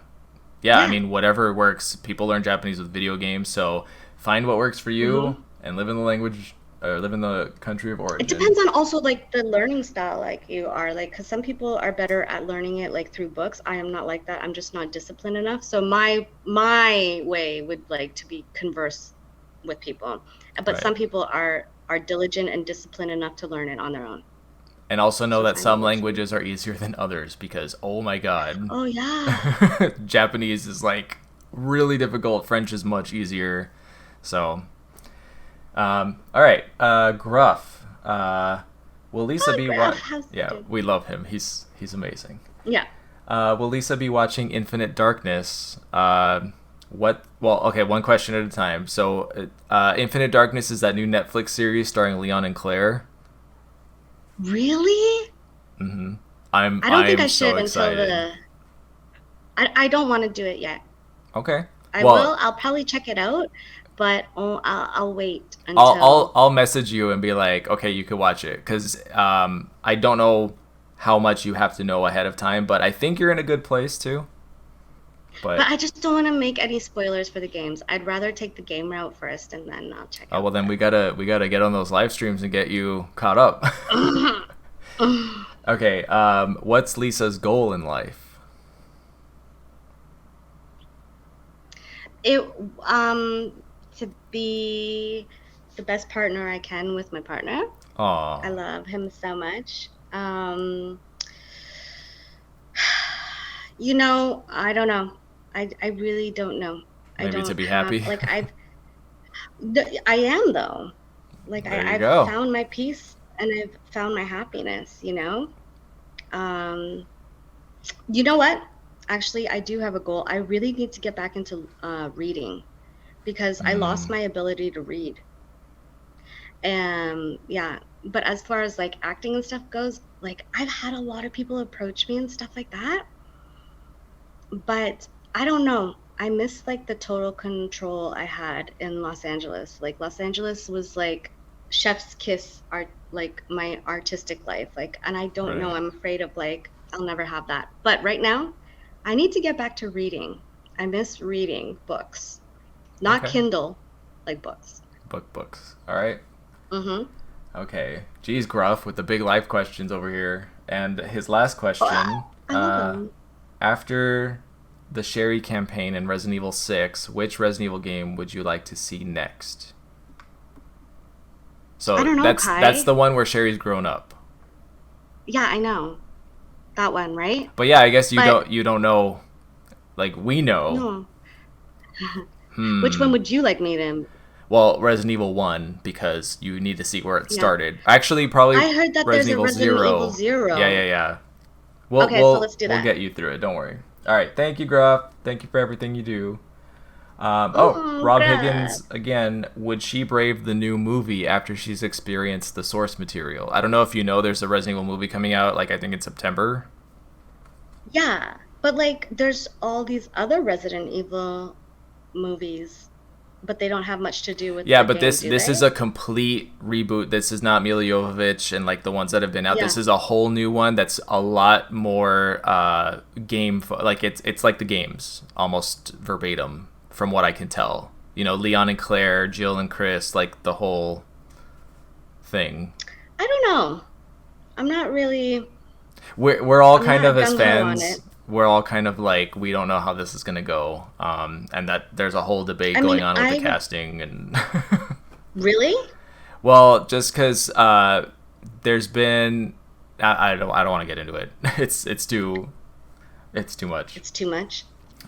I Yeah. mean, whatever works. People learn Japanese with video games, so find what works for you hmm and live in the language or live in the country of It origin. depends on also like the learning style like you are like because some people are better at learning it like through books. I am not like that. I'm just not disciplined enough. So my way would like to be converse with people. But Right. some people are diligent and disciplined enough to learn it on their own. And also know So that find what some works for you. languages are easier than others because oh my god, Oh yeah. Japanese is like really difficult. French is much easier. So, all right, Gruff. Will Lisa Oh, be Graf, what? how's it Yeah, doing? we love him. He's amazing. Yeah. Will Lisa be watching Infinite Darkness? What? Well, okay, one question at a time. So, Infinite Darkness is that new Netflix series starring Leon and Claire. Really? Mm-hmm. I don't think I'm I so should until excited. I don't want to do it yet. Okay. I Well, will. I'll probably check it out, but I'll wait until. I'll message you and be like, okay, you could watch it because I don't know how much you have to know ahead of time, but I think you're in a good place too. But But I just don't want to make any spoilers for the games. I'd rather take the game route first and then I'll check oh out well, then the. we gotta get on those live streams and get you caught up. Okay. What's Lisa's goal in life? It to be the best partner I can with my partner. I Oh, love him so much. I don't know. I really don't know. I maybe to don't be have happy. like I am though. Like There you I've go. found my peace and I've found my happiness. Um, you know what? Actually, I do have a goal. I really need to get back into reading because I lost Mm, my ability to read. And yeah, but as far as like acting and stuff goes, like I've had a lot of people approach me and stuff like that, but I don't know. I miss like the total control I had in Los Angeles. Like Los Angeles was like chef's kiss art like my artistic life. Like and I don't know. right. I'm afraid of like I'll never have that. But right now, I need to get back to reading. I miss reading books. Not Okay. Kindle, like books. Books. All right. Mm-hmm. Okay. Geez, Gruff with the big life questions over here. And his last Oh, question. I love them. After the Sherry campaign in Resident Evil 6, which Resident Evil game would you like to see next? I So don't know, that's the Kai. one where Sherry's grown up. Yeah, I know. That one, right? But yeah, I guess But you don't know like we know. no. Which one Hmm. would you like me to? Well, Resident Evil 1 because you need to see where it Yeah. started. Actually, probably I heard that there's Resident a Evil Resident Evil 0. Yeah, yeah, 0. yeah. Okay, so let's do We'll that. get you through it. Don't worry. All right. Thank you, Gruff. Thank you for everything you do. Oh, Rob God. Higgins again. Would she brave the new movie after she's experienced the source material? I don't know if you know. There's a Resident Evil movie coming out. Like I think in September. Yeah, but like there's all these other Resident Evil movies. but they don't have much to do with Yeah, the but game, this do this they? is a complete reboot. This is not Mila Jovovich and like the ones that have been out. Yeah. This is a whole new one that's a lot more like it's like the games almost verbatim from what I can tell. You know, Leon and Claire, Jill and Chris, like the whole thing. I don't know. I'm not really. We're all I'm kind not of as gung ho on it. fans. We're all kind of like we don't know how this is gonna go, and that there's a whole debate I going mean, on with the I would casting and. really. Well, just because there's been, I don't want to get into it. It's too much. It's too much.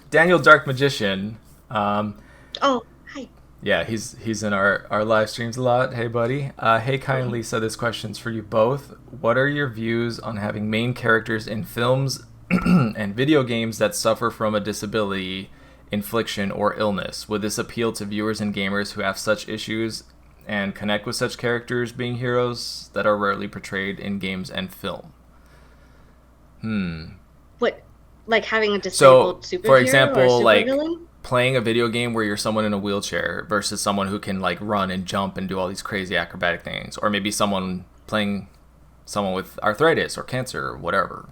Daniel Dark Magician, um, Oh, hi. yeah, he's in our live streams a lot. Hey, buddy. Hey, Kai and Lisa. This question's for you both. What are your views on having main characters in films and video games that suffer from a disability, infliction, or illness? Would this appeal to viewers and gamers who have such issues and connect with such characters being heroes that are rarely portrayed in games and film? What, like having a So, disabled for superhero or example, like supervillain? playing a video game where you're someone in a wheelchair versus someone who can like run and jump and do all these crazy acrobatic things, or maybe someone playing someone with arthritis or cancer or whatever.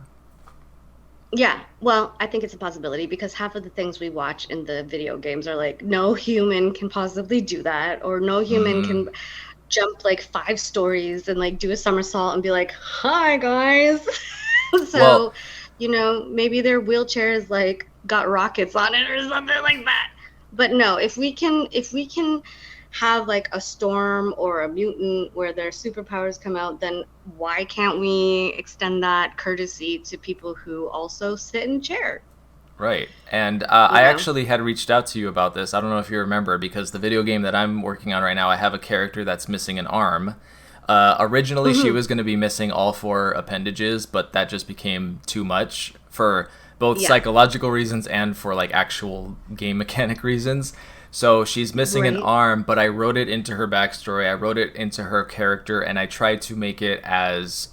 Yeah, well, I think it's a possibility because half of the things we watch in the video games are like, no human can possibly do that, or no human Mm-hmm. can jump like 5 stories and like do a somersault and be like, hi guys. Well, So, maybe their wheelchairs like got rockets on it or something like that. But no, if we can have like a storm or a mutant where their superpowers come out, then why can't we extend that courtesy to people who also sit in chair? right. And You I know? actually had reached out to you about this. I don't know if you remember, because the video game that I'm working on right now, I have a character that's missing an arm. Originally, she Hmm. was going to be missing all 4 appendages, but that just became too much for both Yeah, psychological reasons and for like actual game mechanic reasons. So she's missing an right. arm, but I wrote it into her backstory. I wrote it into her character, and I tried to make it as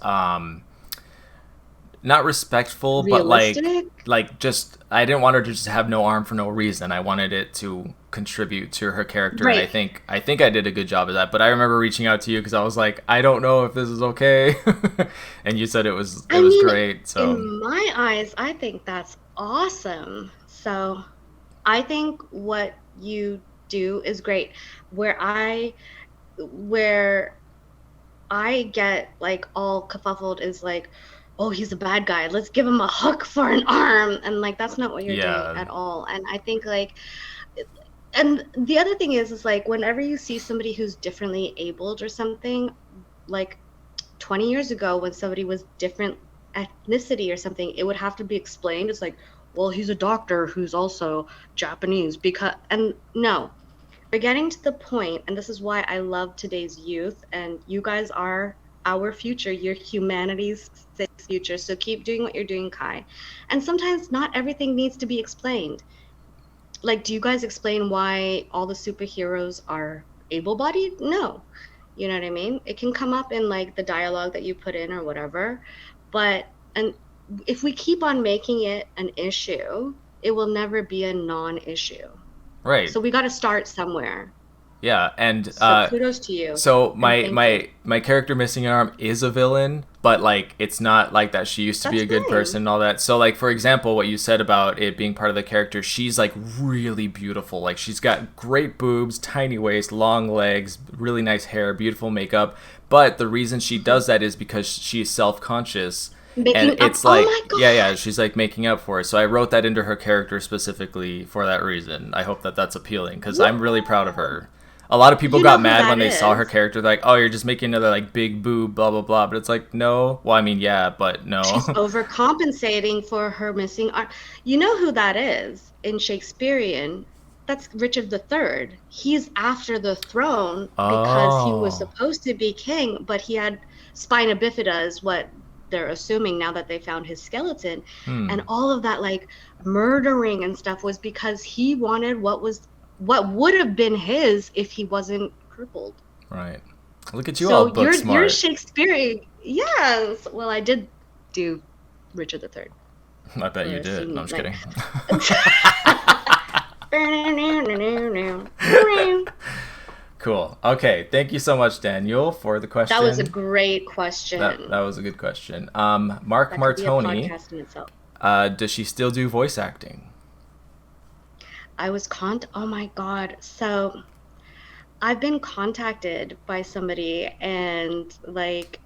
not respectful, but Realistic? like just I didn't want her to just have no arm for no reason. I wanted it to contribute to her character, and I Right. think I think I did a good job of that. But I remember reaching out to you because I was like, I don't know if this is okay, and you said it I was mean, great. So in my eyes, I think that's awesome. So I think what you do is great. Where I where I get like all kerfuffled is like, oh, he's a bad guy. Let's give him a hook for an arm. And like that's not what you're doing yeah, at all. And I think like and the other thing is like whenever you see somebody who's differently abled or something, like 20 years ago when somebody was different ethnicity or something, it would have to be explained. It's like, well, he's a doctor who's also Japanese because and no, we're getting to the point, and this is why I love today's youth, and you guys are our future. You're humanity's future. So keep doing what you're doing, Kai. And sometimes not everything needs to be explained. Like, do you guys explain why all the superheroes are able-bodied? No. You know what I mean? It can come up in like the dialogue that you put in or whatever. But and if we keep on making it an issue, it will never be a non-issue. right. So we got to start somewhere. Yeah, and So kudos to you so and my thank you. my character missing an arm is a villain, but like it's not like that. She used to be That's a good fine. person and all that. So like for example, what you said about it being part of the character, she's like really beautiful. Like she's got great boobs, tiny waist, long legs, really nice hair, beautiful makeup. But the reason she does that is because she's self-conscious. And Making up. it's Oh like, my yeah, God. she's like making up for it. So I wrote that into her character specifically for that reason. I hope that that's appealing because I'm really proud of Yeah. her. A lot of people You got know who mad when that they saw her is. character. They're like, oh, you're just making another like big boob, blah blah blah. But it's like, no. Well, I mean, yeah, but She's no. overcompensating for her missing arm. You know who that is in Shakespearean? That's Richard III. He's after the throne because he was Oh, supposed to be king, but he had spina bifida, is what they're assuming now that they found his skeleton. And hmm, all of that, like murdering and stuff, was because he wanted what would have been his if he wasn't crippled. right. Look at you all So book you're smart. Shakespearean. Yes. Well, I did do Richard III I bet for you a did. No, scene I'm just like kidding. Cool. Okay. Thank you so much, Daniel, for the That was a question. great That question. was a good question. Mark That could be a Martoni, podcast in itself. does she still do voice acting? Oh my God. So I've been contacted by somebody and like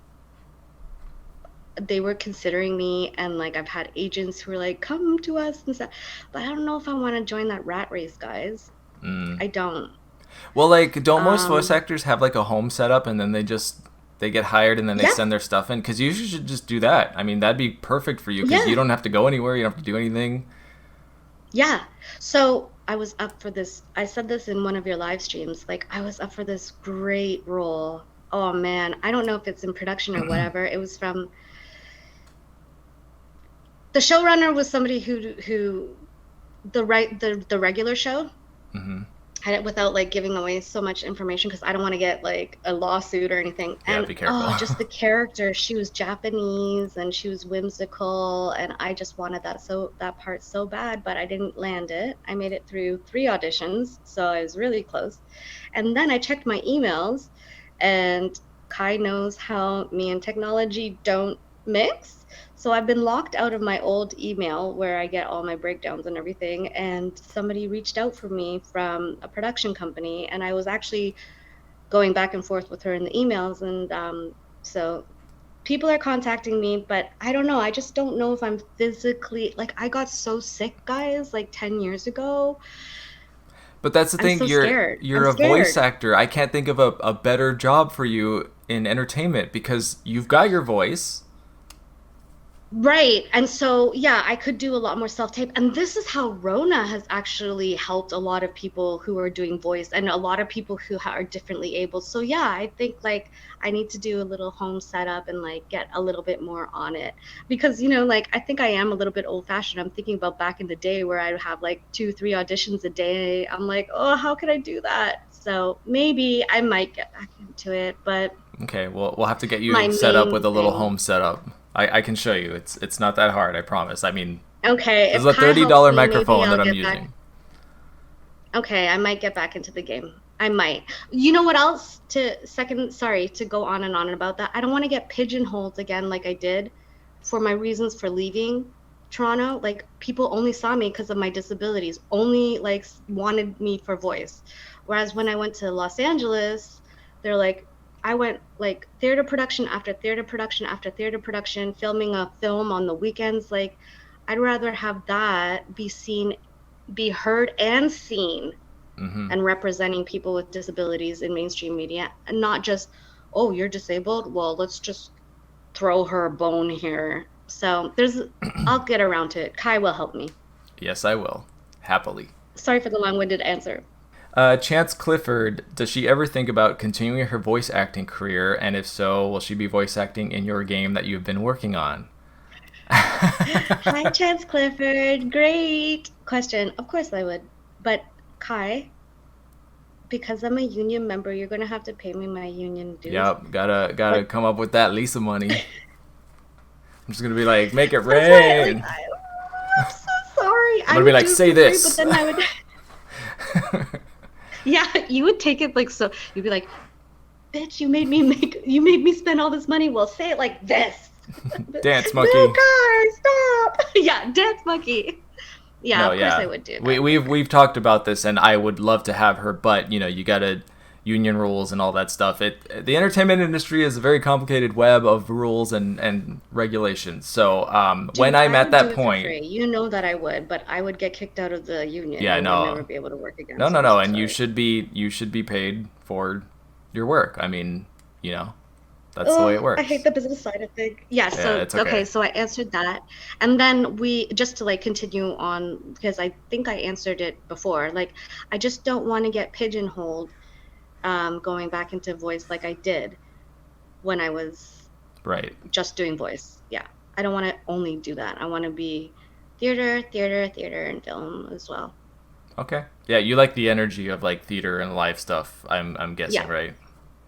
they were considering me and like I've had agents who were like, come to us and stuff. But I don't know if I want to join that rat race, guys. I don't. Well, like, don't most voice Um, actors have like a home setup and then they get hired and then they yeah, send their stuff in? Because you should just do that. I mean, that'd be perfect for you because you yeah, don't have to go anywhere. You don't have to do anything. yeah. So I was up for this. I said this in one of your live streams. Like I was up for this great role. Oh man, I don't know if it's in production or whatever. It was from the showrunner was somebody who the regular show had it without like giving away so much information because I don't want to get like a lawsuit or anything. Yeah, And be careful. just the character, she was Japanese and she was whimsical, and I just wanted that part so bad, but I didn't land it. I made it through 3 auditions, so I was really close. And then I checked my emails, and Kai knows how me and technology don't mix. So I've been locked out of my old email where I get all my breakdowns and everything. And somebody reached out for me from a production company, and I was actually going back and forth with her in the emails. And so people are contacting me, but I don't know. I just don't know if I'm physically like I got so sick, guys, like 10 years ago. But that's the I'm thing. so scared. You're I'm a voice scared. actor. I can't think of a better job for you in entertainment because you've got your voice. Right. And so, yeah, I could do a lot more self-tape. And this is how Rona has actually helped a lot of people who are doing voice and a lot of people who are differently able. So, yeah, I think like I need to do a little home setup and like get a little bit more on it because, like I think I am a little bit old-fashioned. I'm thinking about back in the day where I'd have like 2, 3 auditions a day. I'm like, oh, how could I do that? So maybe I might get back into it, but Okay, well, we'll have to get my you set up main with a little thing. home setup. I can show you. It's not that hard. I promise. I mean, Okay, this is if a Kai thirty helps dollar me, maybe microphone I'll that I'm get back. using. Okay, I might get back into the game. I might. You know what else? Sorry to go on and on about that. I don't want to get pigeonholed again like I did for my reasons for leaving Toronto. Like people only saw me because of my disabilities, only like wanted me for voice. Whereas when I went to Los Angeles, they're like, I went like theater production after theater production after theater production, filming a film on the weekends. Like, I'd rather have that be seen, be heard and seen and representing people with disabilities in mainstream media and not just, oh, you're disabled, well, let's just throw her a bone here. So I'll get around to it. Kai will help me. Yes, I will. Happily. Sorry for the long-winded answer. Chance Clifford, does she ever think about continuing her voice acting career? And if so, will she be voice acting in your game that you've been working on? Hi, Chance Clifford. Great question. Of course I would. But Kai, because I'm a union member, you're going to have to pay me my union dues. Yep, gotta But come up with that Lisa money. I'm just gonna be like, make it that's why, like, rain. I'm so sorry. I'm I gonna be would like, do it say for free, but this. then I would, yeah, you would take it like so. You'd be like, "Bitch, you made me spend all this money." Well, say it like this. Dance No, monkey. guys, stop. Yeah, dance monkey. Yeah, No, of course I yeah, would do we, that. we've talked about this, and I would love to have her, but you gotta union rules and all that stuff. The entertainment industry is a very complicated web of rules and regulations. So when Dude, I'm I at would do that it for point, free. You know that I would, but I would get kicked out of the union yeah, and would never no, be able to work again. no, So no, I'm no, so and you sorry. should be paid for your work. I mean, that's the way it Oh, I hate works. the business side of things. Yeah, Yeah, so it's okay, okay. so I answered that. And then we just to like continue on because I think I answered it before. Like I just don't want to get pigeonholed going back into voice like I did when I was Right. just doing voice. Yeah. I don't want to only do that. I want to be theater, and film as well. Okay. Yeah, you like the energy of like theater and live stuff. I'm guessing, Yeah. right?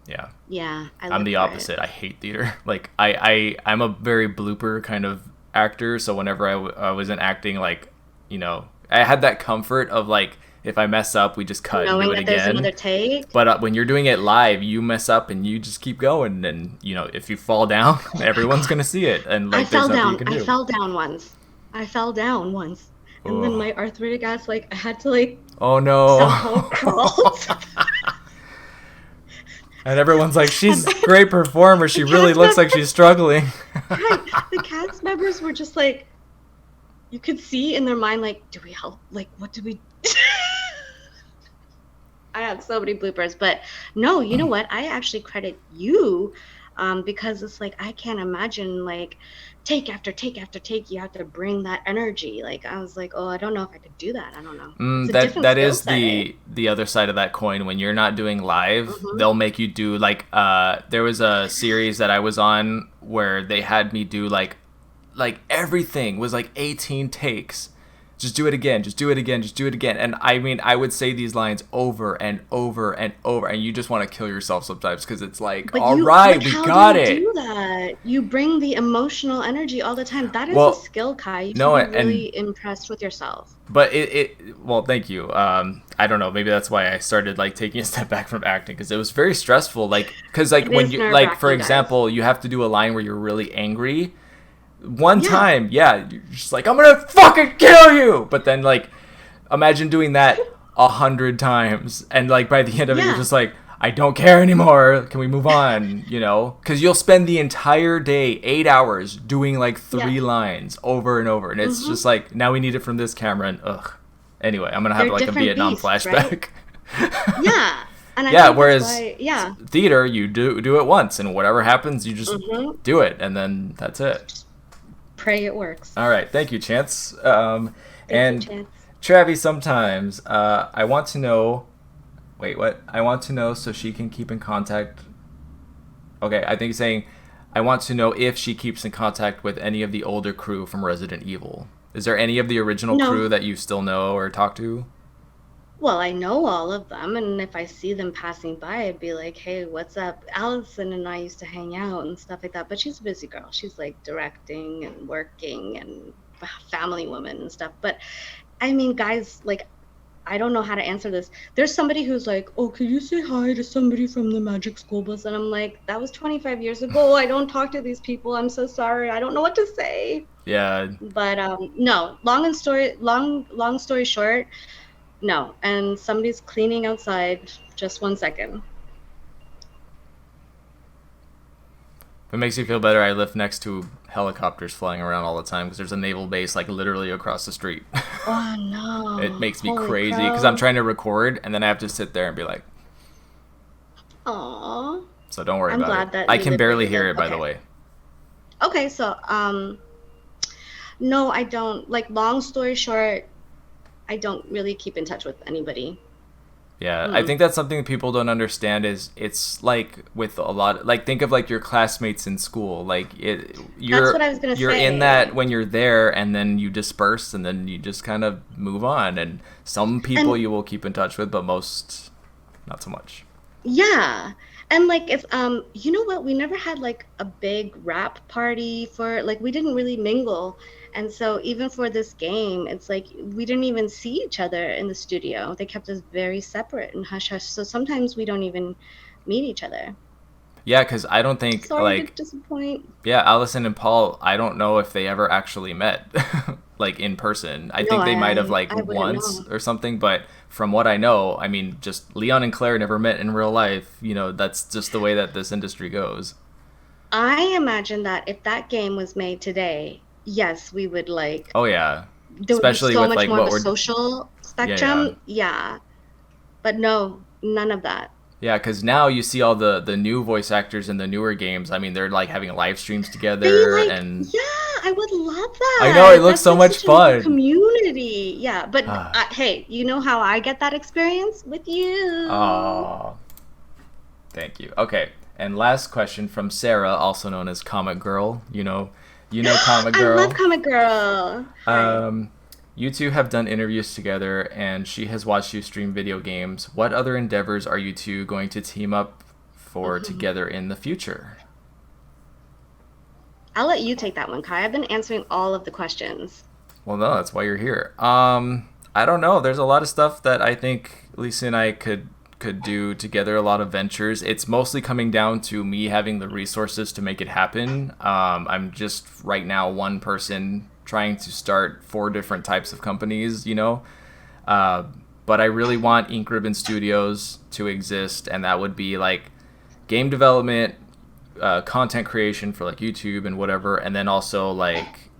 Yeah. Yeah, I I'm live the for it. opposite. I hate theater. Like I'm a very blooper kind of actor. So whenever I wasn't acting, like I had that comfort of like If I mess up, we just cut and Knowing do it that there's again. another take. But when you're doing it live, you mess up and you just keep going. And, you know, if you fall down, Oh my everyone's God. going to see it. And, I like, there's fell nothing you down. can I do. fell down once. I fell down once. And then Oh, my arthritic ass, like, I had to, like, oh no. somehow crawl. And everyone's like, And she's a then great performer. the She really cast looks like she's members, struggling. right, the cast members were just like, you could see in their mind, like, do we help? Like, what do we? I have so many bloopers, but no, you know what? I actually credit you, because it's like I can't imagine like take after take after take. You have to bring that energy. Like I was like, oh, I don't know if I could do that. I don't know. It's a different That skill is set, eh? the other side of that coin. When you're not doing live, Mm-hmm. they'll make you do like there was a series that I was on where they had me do like everything was like 18 takes. Just do it again, just do it again, just do it again. And I mean, I would say these lines over and over and over, and you just want to kill yourself sometimes because it's like, But all you, right, but we how got do you it. do that? You bring the emotional energy all the time. That is a Well, skill, Kai. You should no, be and really impressed with yourself. but well, thank you. I don't know, maybe that's why I started like taking a step back from acting because it was very stressful. Like, because like It when is you like, for nerve-wracking, guys. example, you have to do a line where you're really angry. One Yeah, time, yeah, you're just like, I'm gonna fucking kill you. But then, like, imagine doing that 100 times, and like by the end of it, you're yeah. just like, I don't care anymore. Can we move on? You know, because you'll spend the entire day, 8 hours, doing like Yeah. 3 lines over and over, and it's Mm-hmm. just like, now we need it from this camera, and ugh. Anyway, I'm gonna have They're like a different Vietnam beasts, right? flashback. Yeah. And I Yeah, think that's whereas why, yeah. theater, you do it once, and whatever happens, you just Mm-hmm. do it, and then that's it. Pray it works. All right, thank you, Chance. Thank you, And Chance. Travi, sometimes I want to know. Wait, what? I want to know so she can keep in contact. Okay, I think he's saying, I want to know if she keeps in contact with any of the older crew from Resident Evil. Is there any of the original No. crew that you still know or talk to? Well, I know all of them, and if I see them passing by, I'd be like, hey, what's up? Allison and I used to hang out and stuff like that, but she's a busy girl. She's like directing and working and family woman and stuff. But I mean, guys, like, I don't know how to answer this. There's somebody who's like, oh, can you say hi to somebody from the Magic School Bus? And I'm like, that was 25 years ago. I don't talk to these people. I'm so sorry. I don't know what to say. Yeah, But no, long story short, no. And somebody's cleaning outside. Just 1 second. if it makes you feel better, I live next to helicopters flying around all the time because there's a naval base like literally across the street. Oh no. It makes me Holy crazy because I'm crow. trying to record and then I have to sit there and be like, Aw. so don't worry I'm about glad it. that I you can live where barely you hear live. it, by the Okay. way. Okay, so no, I don't. Like, long story short, I don't really keep in touch with anybody. Yeah, I Mm. think that's something that people don't understand is it's like with a lot like think of like your classmates in school. Like That's what I was gonna you're in that say. when you're there and then you disperse and then you just kind of move on and some people And you will keep in touch with but most not so much. yeah. And like if you know what, we never had like a big rap party for like we didn't really mingle. And so even for this game, it's like we didn't even see each other in the studio. They kept us very separate and hush hush. So sometimes we don't even meet each other. Yeah, cuz I don't think Sorry to like disappoint. yeah, Allison and Paul, I don't know if they ever actually met like in person. I No, think they might have like I wouldn't once know. or something, but from what I know, I mean, just Leon and Claire never met in real life. You know, that's just the way that this industry goes. I imagine that if that game was made today, yes, we would like Oh yeah, there would be especially so with much like more of what a we're social yeah. spectrum. Yeah. But no, none of that. Yeah, because now you see all the new voice actors in the newer games. I mean, they're like having live streams They together, like, and yeah, I would love I know it that. looks That's so like much such a neat fun. community. Yeah, but Ah, hey, you know how I get that experience? With you. oh, thank you. Okay, and last question from Sarah, also known as Comic Girl. You know Comic I love Girl. Comic Girl. Hi. Um, you two have done interviews together, and she has watched you stream video games. What other endeavors are you two going to team up for together in the future? I'll let you take that one, Kai. I've been answering all of the questions. Well, no, that's why you're here. I don't know. There's a lot of stuff that I think Lisa and I could do together. A lot of ventures. It's mostly coming down to me having the resources to make it happen. I'm just right now one person trying to start 4 different types of companies. But I really want Ink Ribbon Studios to exist, and that would be like game development, content creation for like YouTube and whatever, and then also like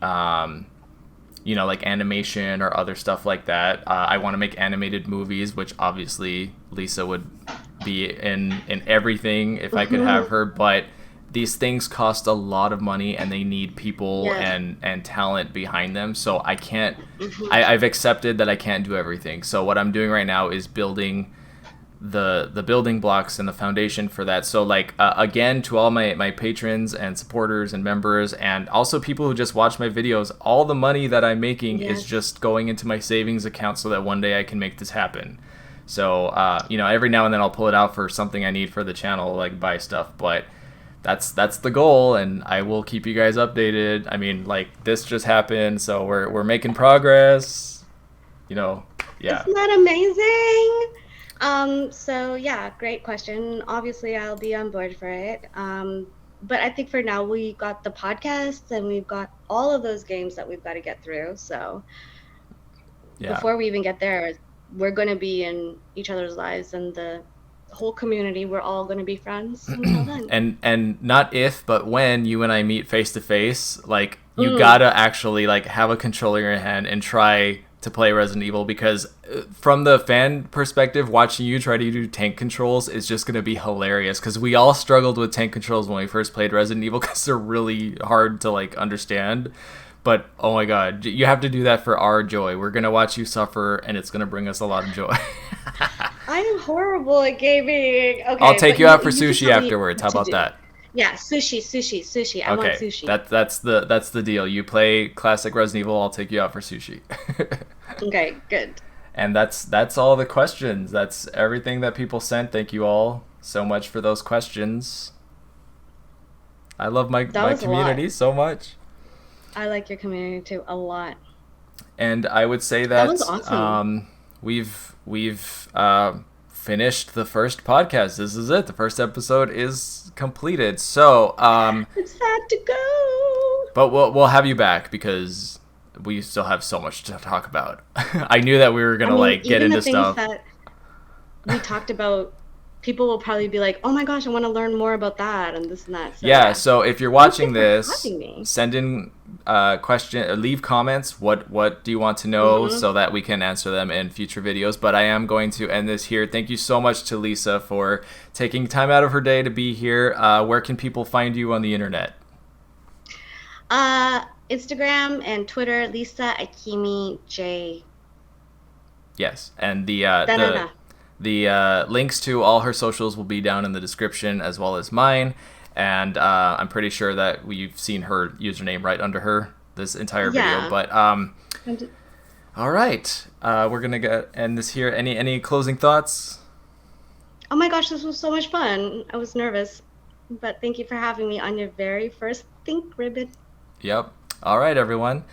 like animation or other stuff like that. I want to make animated movies, which obviously Lisa would be in everything if I could have her, but these things cost a lot of money and they need people and talent behind them. So I can't, I've accepted that I can't do everything. So what I'm doing right now is building the building blocks and the foundation for that. So like, again, to all my patrons and supporters and members, and also people who just watch my videos, all the money that I'm making is just going into my savings account so that one day I can make this happen. So, every now and then I'll pull it out for something I need for the channel, like buy stuff, but that's the goal, and I will keep you guys updated. I mean, like, this just happened, so we're making progress. Yeah. Isn't that amazing? So yeah, great question. Obviously, I'll be on board for it. But I think for now we got the podcast and we've got all of those games that we've got to get through. So before we even get there, we're going to be in each other's lives, and the whole community, we're all going to be friends until then. And not if, but when you and I meet face to face, like, you gotta actually like have a controller in your hand and try to play Resident Evil, because from the fan perspective, watching you try to do tank controls is just going to be hilarious, because we all struggled with tank controls when we first played Resident Evil because they're really hard to like understand. But oh my god, you have to do that for our joy. We're going to watch you suffer, and it's going to bring us a lot of joy. I am horrible at gaming. Okay, I'll take you out for sushi afterwards. How about that? Yeah, sushi. I want sushi. That's the deal. You play classic Resident Evil, I'll take you out for sushi. Okay, good. And that's all the questions. That's everything that people sent. Thank you all so much for those questions. I love my community so much. I like your community too a lot. And I would say that was awesome. We've finished the first podcast. This is it. The first episode is completed. So it's sad to go. But we'll have you back because we still have so much to talk about. I knew that we were gonna get into stuff that we talked about. People will probably be like, "Oh my gosh, I want to learn more about that and this and that." So, So if you're watching this, send in leave comments. What do you want to know so that we can answer them in future videos. But I am going to end this here. Thank you so much to Lisa for taking time out of her day to be here. Where can people find you on the internet? Instagram and Twitter, Lisa Akimi J. Yes, and the links to all her socials will be down in the description, as well as mine. And I'm pretty sure that we've seen her username right under her this entire video. But all right, we're gonna end this here. Any closing thoughts? Oh my gosh, this was so much fun. I was nervous, but thank you for having me on your very first Think Ribbon. Yep. All right, everyone.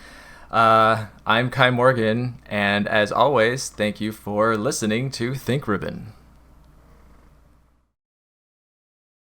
I'm Kai Morgan, and as always, thank you for listening to Think Ribbon.